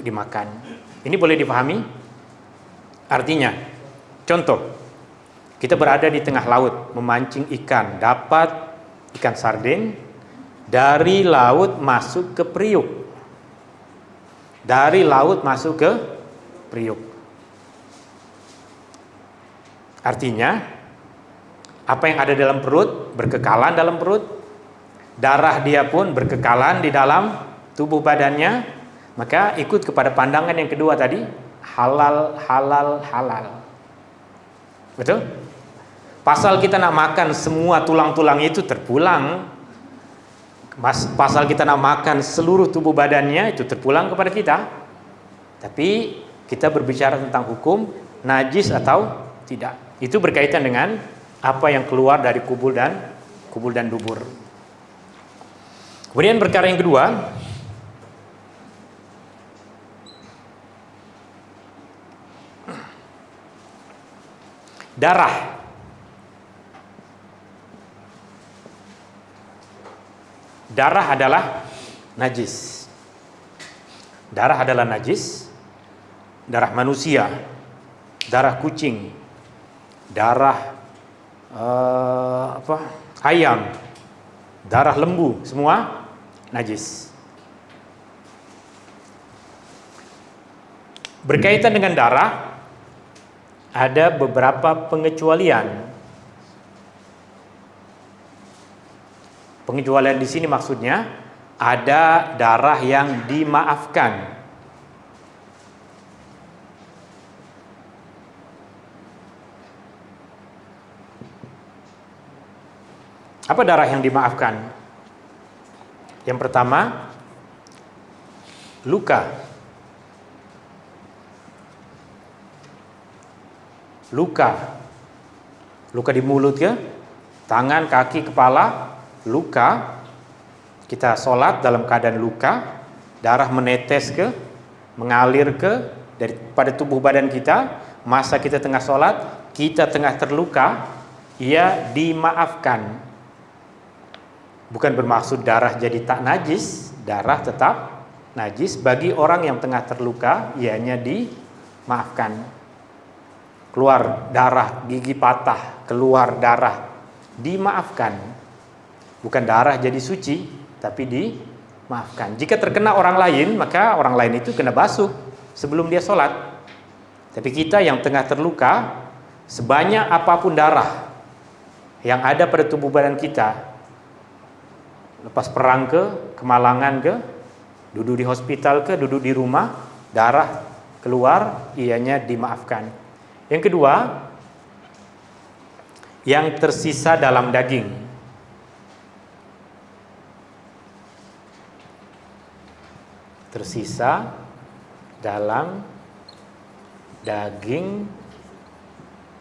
dimakan. Ini boleh dipahami? Artinya, contoh, kita berada di tengah laut memancing ikan, dapat ikan sardin, dari laut masuk ke periuk. Dari laut masuk ke periuk. Artinya, apa yang ada dalam perut berkekalan dalam perut, darah dia pun berkekalan di dalam tubuh badannya, maka ikut kepada pandangan yang kedua tadi, halal, halal, halal. Betul? Pasal kita nak makan semua tulang-tulang itu terpulang. Pasal kita nak makan seluruh tubuh badannya itu terpulang kepada kita. Tapi kita berbicara tentang hukum najis atau tidak. Itu berkaitan dengan apa yang keluar dari kubul dan dubur. Kemudian perkara yang kedua, darah. Darah adalah najis. Darah adalah najis. Darah manusia, darah kucing, darah ayam, darah lembu, semua najis. Berkaitan dengan darah, ada beberapa pengecualian. Pengecualian di sini maksudnya ada darah yang dimaafkan. Apa darah yang dimaafkan? Yang pertama, luka. Luka di mulut ke, tangan, kaki, kepala, luka. Kita sholat dalam keadaan luka, darah menetes ke, mengalir ke daripada tubuh badan kita, masa kita tengah sholat, kita tengah terluka, ia dimaafkan. Bukan bermaksud darah jadi tak najis, darah tetap najis. Bagi orang yang tengah terluka, ianya dimaafkan. Keluar darah, gigi patah, keluar darah, dimaafkan. Bukan darah jadi suci, tapi dimaafkan. Jika terkena orang lain, maka orang lain itu kena basuh sebelum dia sholat. Tapi kita yang tengah terluka, sebanyak apapun darah yang ada pada tubuh badan kita, lepas perang ke, kemalangan ke, duduk di hospital ke, duduk di rumah, darah keluar, ianya dimaafkan. Yang kedua, yang tersisa dalam daging. Tersisa dalam daging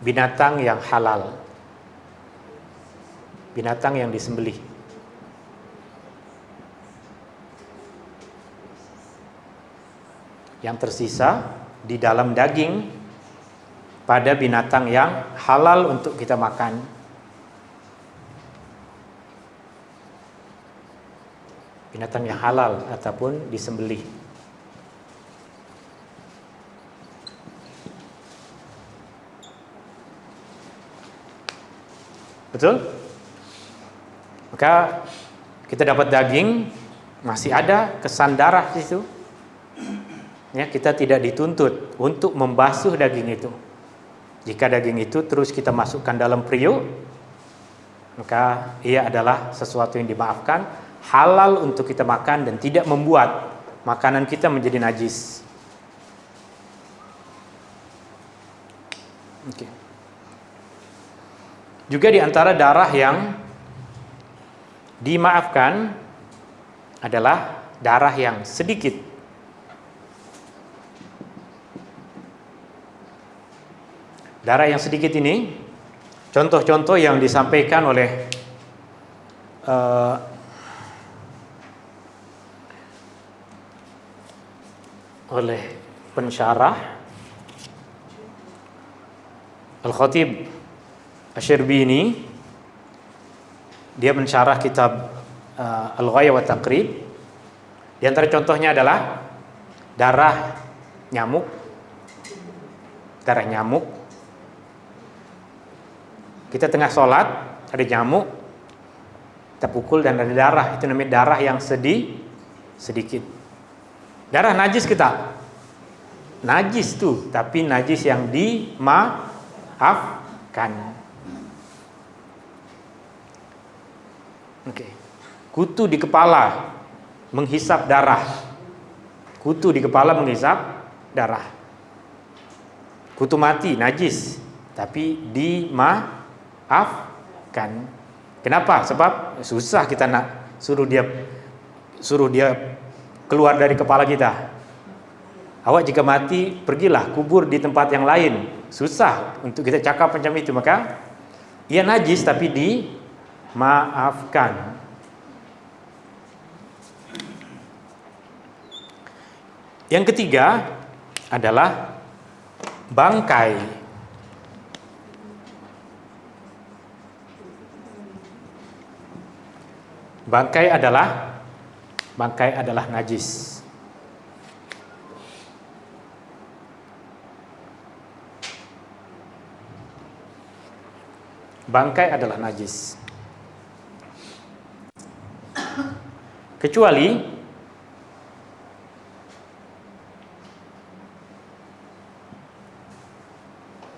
binatang yang halal. Binatang yang disembelih. Yang tersisa di dalam daging pada binatang yang halal untuk kita makan. Binatang yang halal ataupun disembelih. Betul? Maka kita dapat daging, masih ada kesan darah di situ. Ya, kita tidak dituntut untuk membasuh daging itu. Jika daging itu terus kita masukkan dalam periuk, maka ia adalah sesuatu yang dimaafkan, halal untuk kita makan dan tidak membuat makanan kita menjadi najis. Oke. Juga di antara darah yang dimaafkan adalah darah yang sedikit. Darah yang sedikit ini, contoh-contoh yang disampaikan oleh pensyarah Al-Khatib Asy-Syarbini, dia mensyarah kitab Al-Ghaya wa Taqrib. Di antara contohnya adalah darah nyamuk. Darah nyamuk. Kita tengah sholat, ada nyamuk, kita pukul dan ada darah. Itu namanya darah yang sedikit. Darah najis kita. Najis tuh, tapi najis yang dimaafkan. Oke. Kutu di kepala menghisap darah. Kutu di kepala menghisap darah. Kutu mati najis, tapi dimaafkan. Kenapa? Sebab susah kita nak suruh dia keluar dari kepala kita. Awak jika mati, pergilah kubur di tempat yang lain. Susah untuk kita cakap macam itu. Maka ia najis tapi dimaafkan. Yang ketiga adalah bangkai. Bangkai adalah najis. Bangkai adalah najis. Kecuali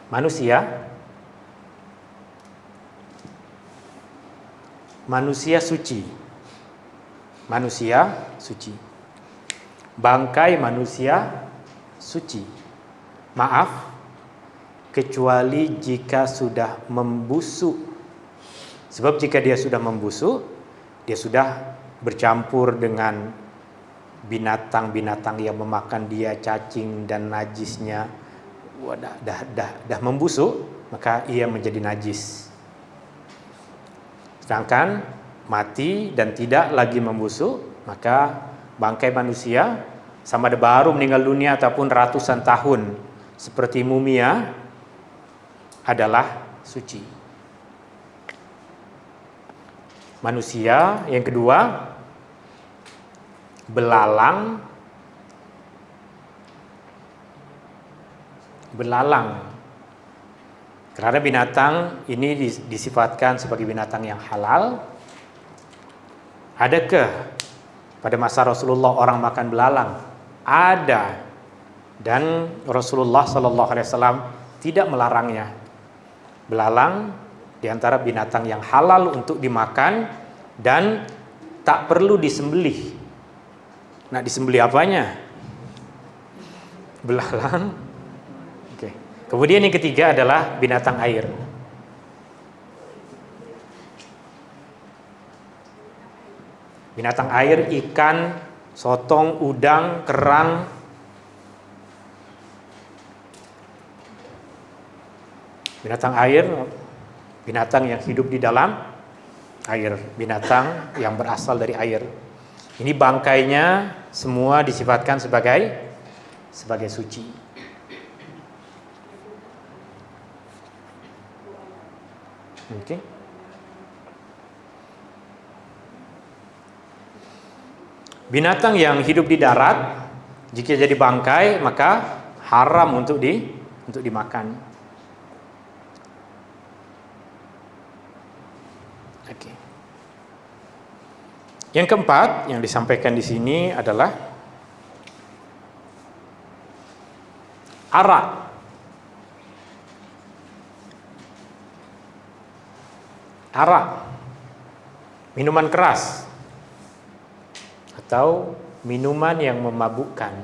manusia suci. Manusia suci. Bangkai manusia suci. Maaf, kecuali jika sudah membusuk. Sebab jika dia sudah membusuk, dia sudah bercampur dengan binatang-binatang yang memakan dia, cacing dan najisnya. Dah membusuk, maka ia menjadi najis. Sedangkan mati dan tidak lagi membusuk, maka bangkai manusia sama ada baru meninggal dunia ataupun ratusan tahun seperti mumia adalah suci. Manusia yang kedua, belalang. Karena binatang ini disifatkan sebagai binatang yang halal. Adakah pada masa Rasulullah orang makan belalang? Ada. Dan Rasulullah SAW tidak melarangnya. Belalang di antara binatang yang halal untuk dimakan dan tak perlu disembelih. Nah, disembelih apanya? Belalang. Oke. Kemudian yang ketiga adalah binatang air. Binatang air, ikan, sotong, udang, kerang. Binatang air, binatang yang hidup di dalam air, binatang yang berasal dari air. Ini bangkainya semua disifatkan sebagai suci. Oke. Binatang yang hidup di darat, jika jadi bangkai maka haram untuk dimakan. Oke. Yang keempat yang disampaikan di sini adalah arak. Arak, minuman keras atau minuman yang memabukkan.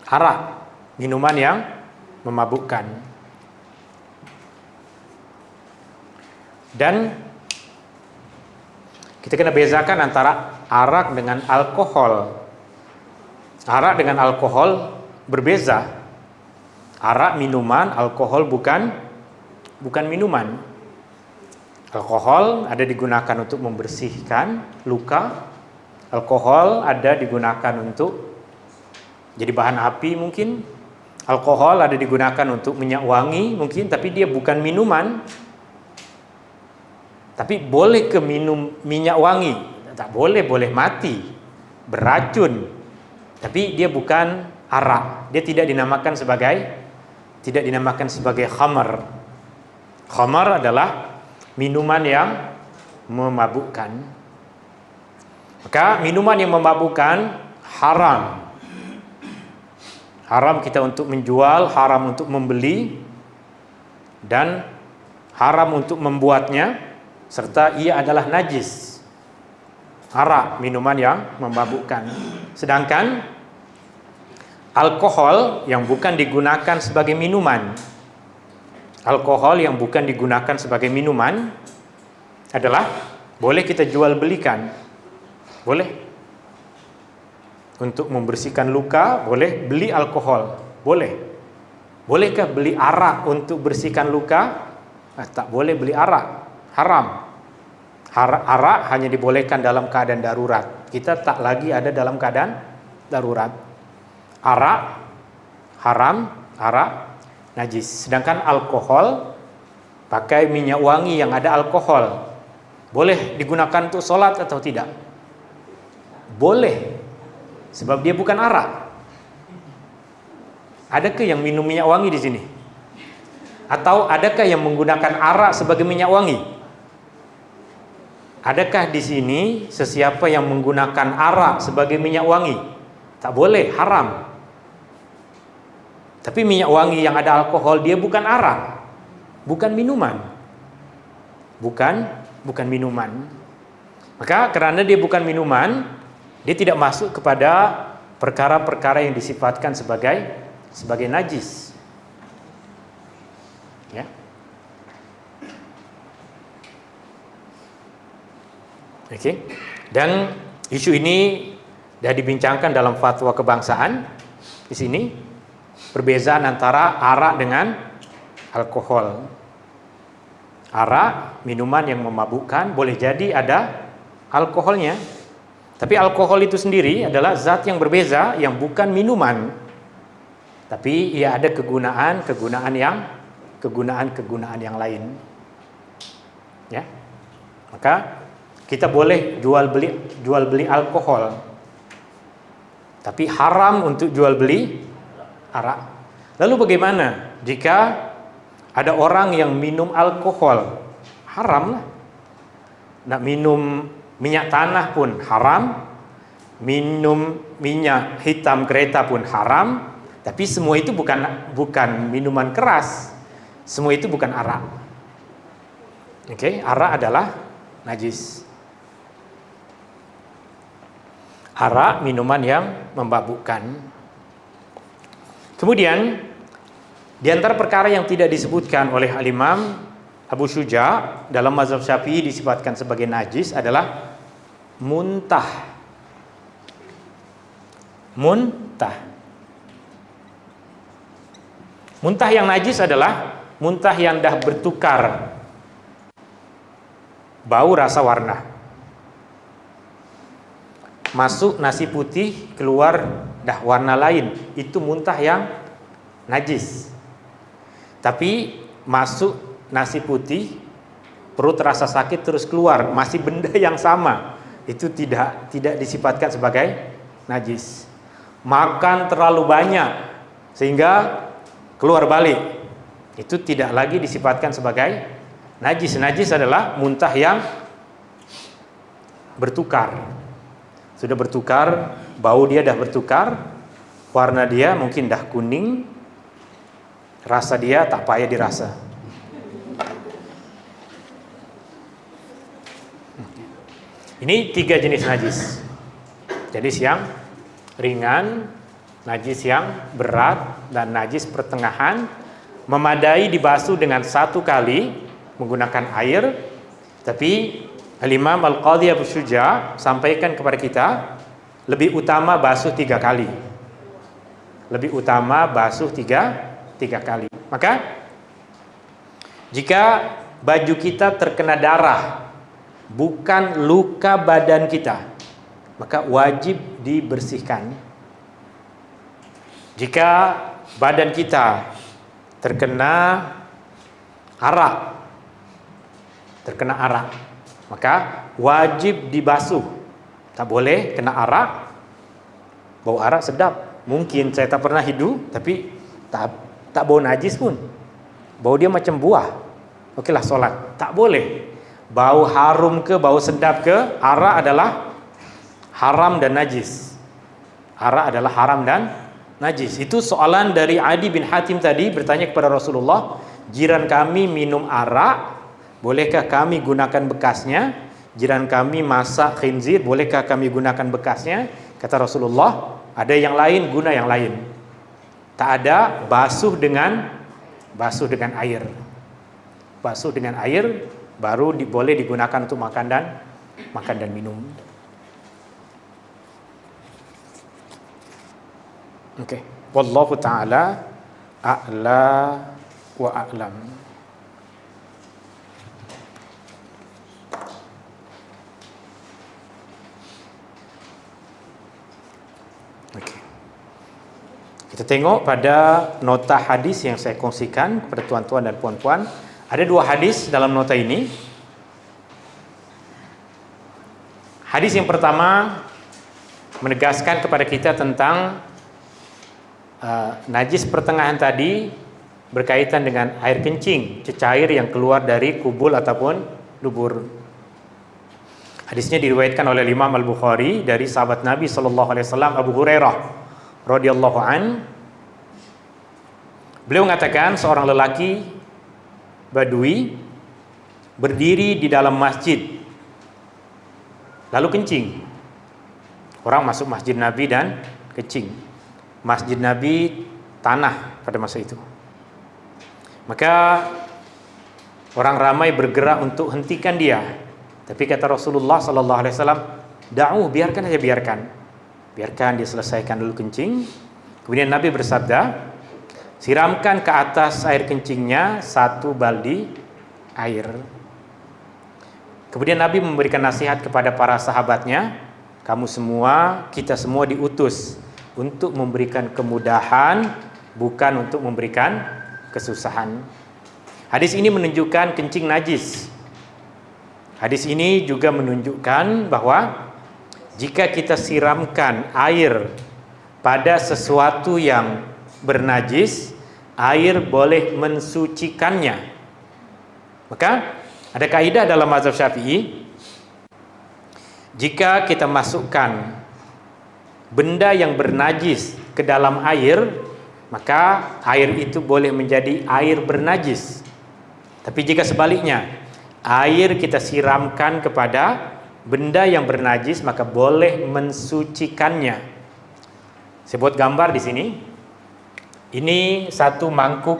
Arak, minuman yang memabukkan. Dan kita kena bezakan antara arak dengan alkohol. Arak dengan alkohol berbeza. Arak minuman, alkohol bukan minuman. Alkohol ada digunakan untuk membersihkan luka. Alkohol ada digunakan untuk jadi bahan api mungkin. Alkohol ada digunakan untuk minyak wangi mungkin, tapi dia bukan minuman. Tapi boleh ke minum minyak wangi? Tak boleh, boleh mati, beracun. Tapi dia bukan arak. Dia tidak dinamakan sebagai khamar. Khamar adalah minuman yang memabukkan. Maka minuman yang memabukkan haram. Haram kita untuk menjual, haram untuk membeli, dan haram untuk membuatnya, serta ia adalah najis. Arak, minuman yang memabukkan. Sedangkan alkohol yang bukan digunakan sebagai minuman, alkohol yang bukan digunakan sebagai minuman adalah boleh kita jual belikan. Boleh. Untuk membersihkan luka, boleh beli alkohol. Boleh. Bolehkah beli arak untuk bersihkan luka? Tak boleh beli arak. Haram. Arak hanya dibolehkan dalam keadaan darurat. Kita tak lagi ada dalam keadaan darurat. Arak haram, arak najis. Sedangkan alkohol, pakai minyak wangi yang ada alkohol, boleh digunakan untuk sholat atau tidak? Boleh, sebab dia bukan arak. Adakah yang minum minyak wangi di sini? Atau adakah yang menggunakan arak sebagai minyak wangi? Adakah di sini sesiapa yang menggunakan arak sebagai minyak wangi? Tak boleh, haram. Tapi minyak wangi yang ada alkohol, dia bukan arak, bukan minuman. Bukan minuman. Maka karena dia bukan minuman, dia tidak masuk kepada perkara-perkara yang disifatkan sebagai najis. Ya. Oke. Dan isu ini sudah dibincangkan dalam fatwa kebangsaan di sini. Perbezaan antara arak dengan alkohol. Arak, minuman yang memabukkan, boleh jadi ada alkoholnya. Tapi alkohol itu sendiri adalah zat yang berbeza, yang bukan minuman. Tapi ia ada kegunaan yang lain. Ya. Maka kita boleh jual beli alkohol. Tapi haram untuk jual beli arak. Lalu bagaimana jika ada orang yang minum alkohol? Haram lah. Nak minum minyak tanah pun haram, minum minyak hitam kereta pun haram. Tapi semua itu bukan minuman keras. Semua itu bukan arak. Oke, arak adalah najis. Arak minuman yang memabukkan. Kemudian di antara perkara yang tidak disebutkan oleh Al-Imam Abu Syuja dalam mazhab Syafi'i disifatkan sebagai najis adalah muntah. Muntah yang najis adalah muntah yang dah bertukar bau, rasa, warna. Masuk nasi putih, keluar dah warna lain, itu muntah yang najis. Tapi masuk nasi putih, perut terasa sakit terus keluar, masih benda yang sama, itu tidak disifatkan sebagai najis. Makan terlalu banyak sehingga keluar balik, itu tidak lagi disifatkan sebagai najis. Najis adalah muntah yang bertukar. Sudah bertukar, bau dia dah bertukar, warna dia mungkin dah kuning, rasa dia tak payah dirasa. Ini 3 jenis najis. Najis yang ringan, najis yang berat, dan najis pertengahan. Memadai dibasuh dengan 1 kali menggunakan air. Tapi Al-Imam Al-Qadhi Abu Syuja sampaikan kepada kita, lebih utama basuh 3 kali. Lebih utama basuh 3 kali. Maka jika baju kita terkena darah, bukan luka badan kita, maka wajib dibersihkan. Jika badan kita terkena arak, maka wajib dibasuh. Tak boleh kena arak, bau arak sedap. Mungkin saya tak pernah hidup, tapi tak bau najis pun. Bau dia macam buah. Okeylah solat. Tak boleh. Bau harum ke, bau sedap ke, arak adalah haram dan najis. Arak adalah haram dan najis. Itu soalan dari Adi bin Hatim tadi, bertanya kepada Rasulullah, jiran kami minum arak, bolehkah kami gunakan bekasnya? Jiran kami masak khinzir, bolehkah kami gunakan bekasnya? Kata Rasulullah, ada yang lain, guna yang lain. Tak ada basuh dengan air. Basuh dengan air baru boleh digunakan untuk makan dan minum. Okey, wallahu taala a'la wa a'lam. Okey. Kita tengok pada nota hadis yang saya kongsikan kepada tuan-tuan dan puan-puan. Ada 2 hadis dalam nota ini. Hadis yang pertama menegaskan kepada kita tentang najis pertengahan tadi berkaitan dengan air kencing, cecair yang keluar dari kubul ataupun dubur. Hadisnya diriwayatkan oleh Imam Al-Bukhari dari sahabat Nabi sallallahu alaihi wasallam Abu Hurairah radhiyallahu an. Beliau mengatakan seorang lelaki Badui berdiri di dalam masjid lalu kencing. Orang masuk masjid Nabi dan kencing. Masjid Nabi tanah pada masa itu. Maka orang ramai bergerak untuk hentikan dia. Tapi kata Rasulullah sallallahu alaihi wasallam, "Da'u, biarkan saja, biarkan dia selesaikan dulu kencing." Kemudian Nabi bersabda, siramkan ke atas air kencingnya 1 baldi air. Kemudian Nabi memberikan nasihat kepada para sahabatnya, kita semua diutus untuk memberikan kemudahan, bukan untuk memberikan kesusahan. Hadis ini menunjukkan kencing najis. Hadis ini juga menunjukkan bahwa jika kita siramkan air pada sesuatu yang bernajis, air boleh mensucikannya. Maka ada kaidah dalam mazhab Syafi'i, jika kita masukkan benda yang bernajis ke dalam air, maka air itu boleh menjadi air bernajis. Tapi jika sebaliknya, air kita siramkan kepada benda yang bernajis, maka boleh mensucikannya. Saya buat gambar di sini. Ini 1 mangkuk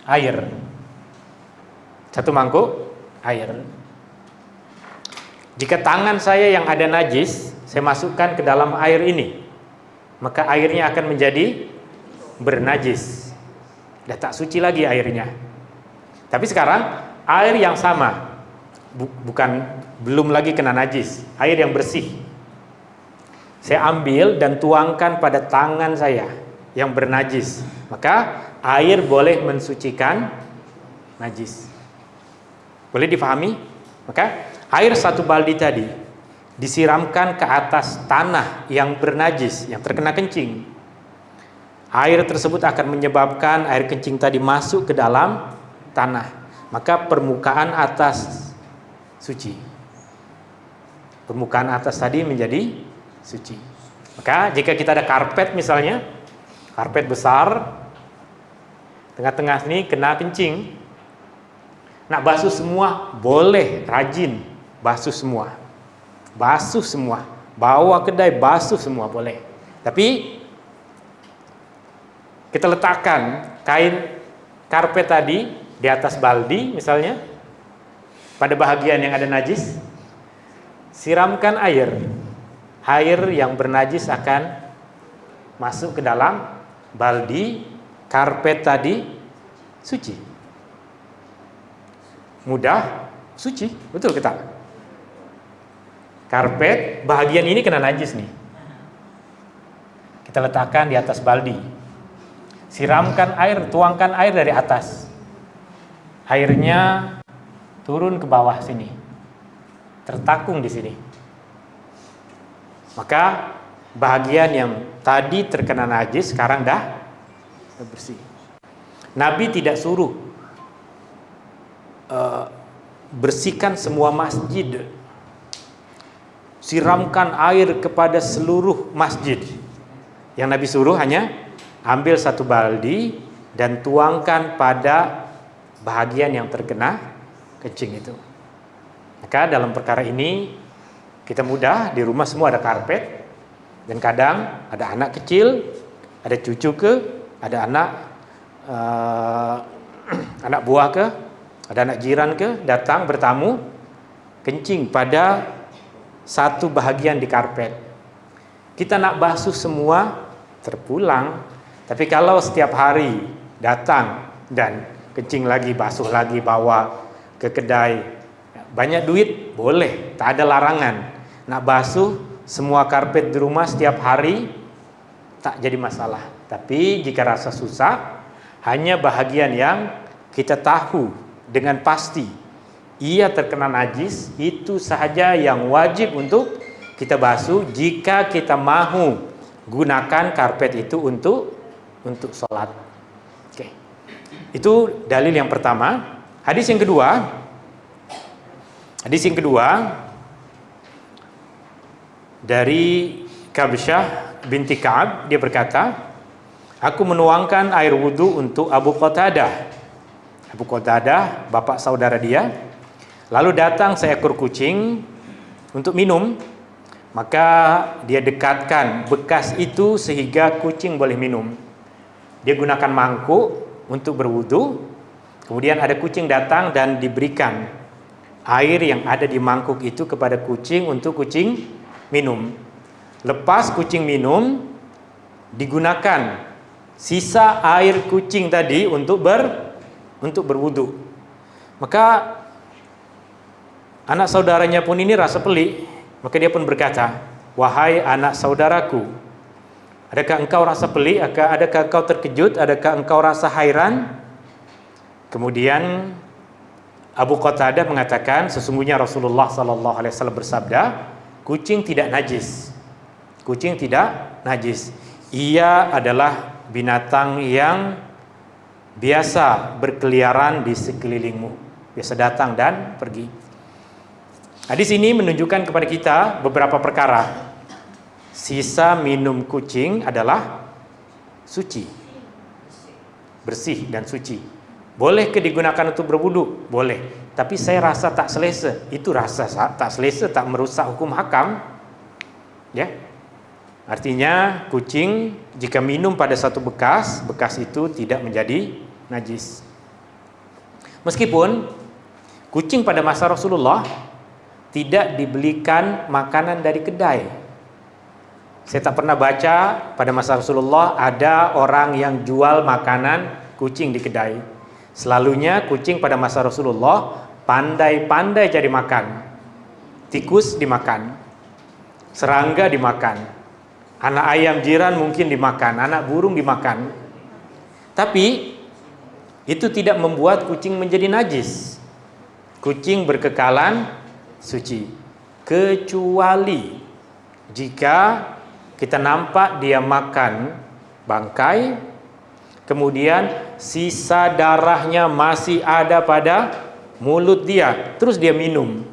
air. 1 mangkuk air. Jika tangan saya yang ada najis, saya masukkan ke dalam air ini, maka airnya akan menjadi bernajis. Dah tak suci lagi airnya. Tapi sekarang air yang sama, belum lagi kena najis, air yang bersih, saya ambil dan tuangkan pada tangan saya yang bernajis, maka air boleh mensucikan najis. Boleh difahami? Maka air 1 baldi tadi disiramkan ke atas tanah yang bernajis, yang terkena kencing. Air tersebut akan menyebabkan air kencing tadi masuk ke dalam tanah, maka permukaan atas suci. Permukaan atas tadi menjadi suci. Maka jika kita ada karpet misalnya, karpet besar, tengah-tengah ini kena kencing, nak basuh semua boleh, rajin basuh semua, bawa kedai basuh semua boleh. Tapi kita letakkan kain karpet tadi di atas baldi misalnya, pada bahagian yang ada najis, siramkan air yang bernajis akan masuk ke dalam baldi, karpet tadi suci. mudah suci. Betul kita? Karpet bahagian ini kena najis nih. Kita letakkan di atas baldi. Siramkan air, tuangkan air dari atas. Airnya turun ke bawah sini. Tertakung di sini. Maka bahagian yang tadi terkena najis sekarang dah bersih. Nabi tidak suruh bersihkan semua masjid. Siramkan air kepada seluruh masjid. Yang Nabi suruh hanya ambil satu baldi dan tuangkan pada bahagian yang terkena kencing itu. Maka dalam perkara ini kita mudah, di rumah semua ada karpet, dan kadang ada anak kecil, ada cucu ke, ada anak buah ke, ada anak jiran ke, datang bertamu, kencing pada satu bahagian di karpet. Kita nak basuh semua terpulang, tapi kalau setiap hari datang dan kencing lagi, basuh lagi, bawa ke kedai, banyak duit, boleh, tak ada larangan. Nak basuh semua karpet di rumah setiap hari tak jadi masalah. Tapi jika rasa susah, hanya bahagian yang kita tahu dengan pasti ia terkena najis, itu sahaja yang wajib untuk kita basuh jika kita mahu gunakan karpet itu untuk sholat. Oke. Itu dalil yang pertama. Hadis yang kedua dari Kabsyah binti Ka'ab, dia berkata, aku menuangkan air wudu untuk Abu Qatadah. Abu Qatadah, bapak saudara dia. Lalu datang seekor kucing untuk minum. Maka dia dekatkan bekas itu sehingga kucing boleh minum. Dia gunakan mangkuk untuk berwudu. Kemudian ada kucing datang dan diberikan air yang ada di mangkuk itu kepada kucing untuk kucing minum. Lepas kucing minum, digunakan sisa air kucing tadi untuk berwudu. Maka anak saudaranya pun ini rasa pelik. Maka dia pun berkata, wahai anak saudaraku, adakah engkau rasa pelik? Adakah engkau terkejut? Adakah engkau rasa hairan? Kemudian Abu Qatadah mengatakan, sesungguhnya Rasulullah SAW bersabda, kucing tidak najis. Kucing tidak najis. Ia adalah binatang yang biasa berkeliaran di sekelilingmu, biasa datang dan pergi. Hadis ini menunjukkan kepada kita beberapa perkara. Sisa minum kucing adalah suci, bersih dan suci. Boleh ke digunakan untuk berwudu? Boleh. Tapi saya rasa tak selesa. Itu rasa tak selesa, tak merusak hukum hakam. Ya. Artinya kucing jika minum pada satu bekas itu tidak menjadi najis. Meskipun kucing pada masa Rasulullah tidak dibelikan makanan dari kedai. Saya tak pernah baca pada masa Rasulullah ada orang yang jual makanan kucing di kedai. Selalunya kucing pada masa Rasulullah pandai-pandai cari makan. Tikus dimakan, serangga dimakan, anak ayam jiran mungkin dimakan, anak burung dimakan. Tapi itu tidak membuat kucing menjadi najis. Kucing berkekalan suci, kecuali jika kita nampak dia makan bangkai, kemudian sisa darahnya masih ada pada mulut dia, terus dia minum,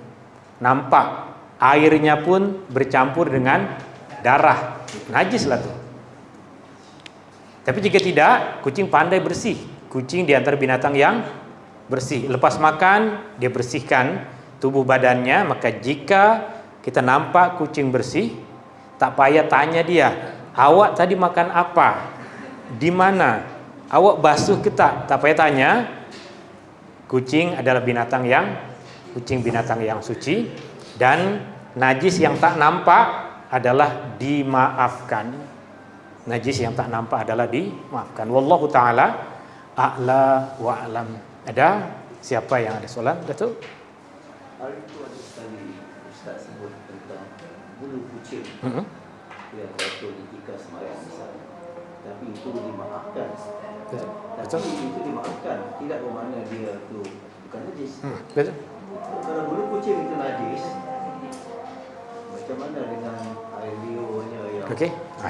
nampak airnya pun bercampur dengan darah, najis lah tuh. Tapi jika tidak, kucing pandai bersih. Kucing di antara binatang yang bersih. Lepas makan, dia bersihkan tubuh badannya. Maka jika kita nampak kucing bersih, tak payah tanya dia, awak tadi makan apa? Di mana? Awak basuh ke tak? Tak payah tanya. Kucing adalah binatang yang suci, dan najis yang tak nampak adalah dimaafkan. Najis yang tak nampak adalah dimaafkan. Wallahu ta'ala a'la wa a'lam. Ada Siapa yang ada soalan, Datuk? Hari itu ada sekali Ustaz sebut tentang bulu kucing yang waktu ketika sembahyang misalnya. Tapi itu dimaafkan. Betul. Tapi itu dimaafkan, tidak bermakna dia tu bukan najis. Betul. Kalau bulu kucing itu najis, macam mana dengan air liurnya yang Okey. Nah,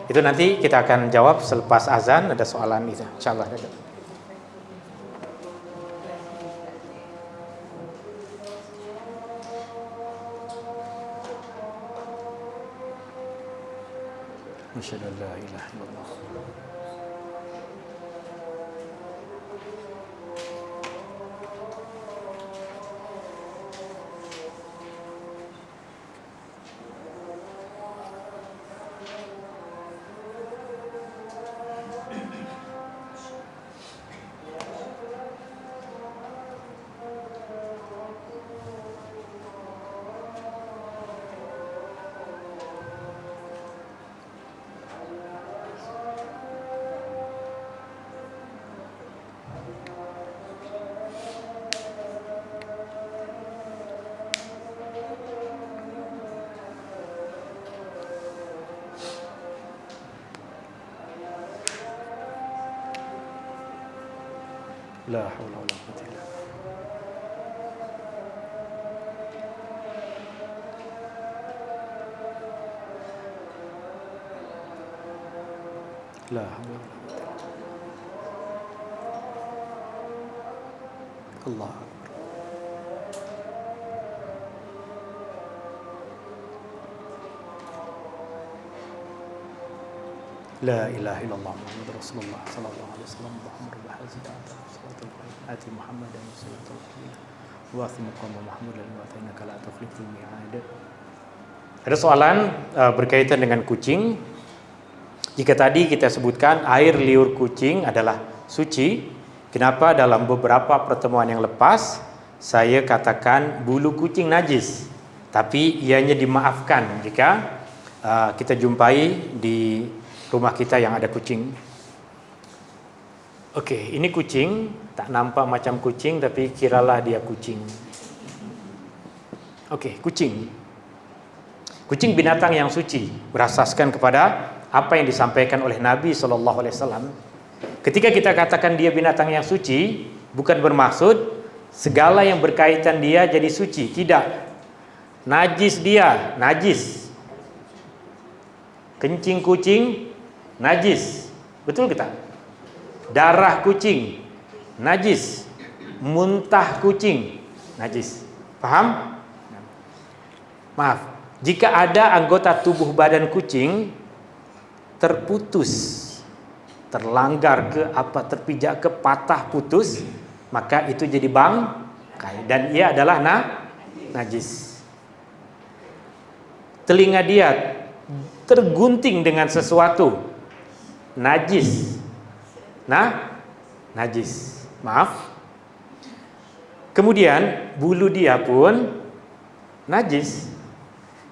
itu nanti kita akan jawab selepas azan, ada soalan itu. Insyaallah, Datuk. Asyhadu an la ilaha illallah. La haula wala quwwata illa billah. La haula wala quwwata illa billah. Allah akbar. La ilaha illallah Muhammadur Rasulullah sallallahu alaihi wasallam Muhammad bahazid salatul ati Muhammadan salatul wa maqam Muhammad wa innaka la tukhliful mi'ad. Ada soalan berkaitan dengan kucing. Jika tadi kita sebutkan air liur kucing adalah suci, kenapa dalam beberapa pertemuan yang lepas saya katakan bulu kucing najis, tapi ianya dimaafkan jika kita jumpai di rumah kita yang ada kucing. Okey, ini kucing, tak nampak macam kucing tapi kiralah dia kucing. Okey, kucing. Kucing binatang yang suci, berasaskan kepada apa yang disampaikan oleh Nabi SAW. Ketika kita katakan dia binatang yang suci, bukan bermaksud segala yang berkaitan dia jadi suci, tidak. Najis dia, najis. Kencing kucing najis. Betul kita? Darah kucing najis. Muntah kucing najis. Faham? Maaf, jika ada anggota tubuh badan kucing terputus, terlanggar ke apa, terpijak ke, patah, putus, maka itu jadi bangkai dan ia adalah najis. Telinga dia tergunting dengan sesuatu, najis. Najis. Maaf. Kemudian bulu dia pun najis.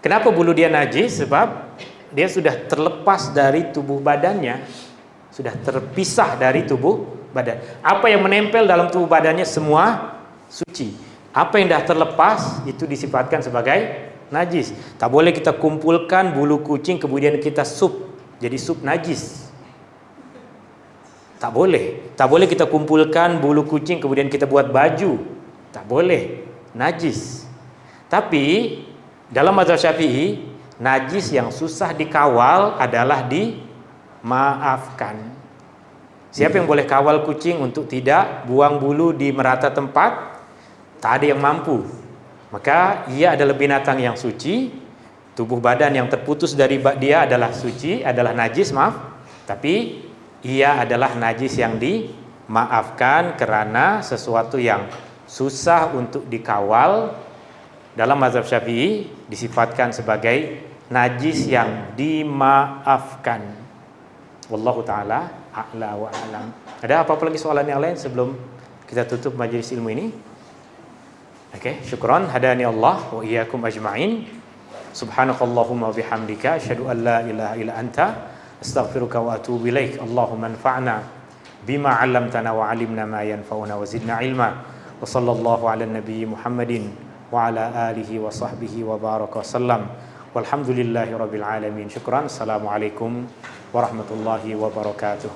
Kenapa bulu dia najis? Sebab dia sudah terlepas dari tubuh badannya, sudah terpisah dari tubuh badan. Apa yang menempel dalam tubuh badannya semua suci. Apa yang dah terlepas itu disifatkan sebagai najis. Tak boleh kita kumpulkan bulu kucing kemudian kita sup, jadi sup najis. Tak boleh. Tak boleh kita kumpulkan bulu kucing kemudian kita buat baju. Tak boleh. Najis. Tapi dalam mazhab Syafi'i, najis yang susah dikawal adalah dimaafkan. Siapa yang boleh kawal kucing untuk tidak buang bulu di merata tempat? Tak ada yang mampu. Maka ia adalah binatang yang suci. Tubuh badan yang terputus dari dia adalah suci, adalah najis, maaf. Tapi ia adalah najis yang dimaafkan karena sesuatu yang susah untuk dikawal dalam mazhab Syafi'i disifatkan sebagai najis yang dimaafkan. Wallahu taala a'la wa a'lam. Ada apa-apa lagi soalan yang lain sebelum kita tutup majlis ilmu ini? Okey, syukran hadani Allah wa iyyakum ajma'in. Subhanakallahumma wa bihamdika asyhadu an la ilaha illa anta astaghfiruka wa atubu ilaik. Allahumma anfa'na bima 'allamtana wa 'allimna ma yanfa'una wa zidna ilma. Wa sallallahu ala nabi Muhammadin wa ala alihi wa sahbihi wa baraka wasallam. Walhamdulillahi rabbil alamin. Syukran. Assalamualaikum warahmatullahi wabarakatuh.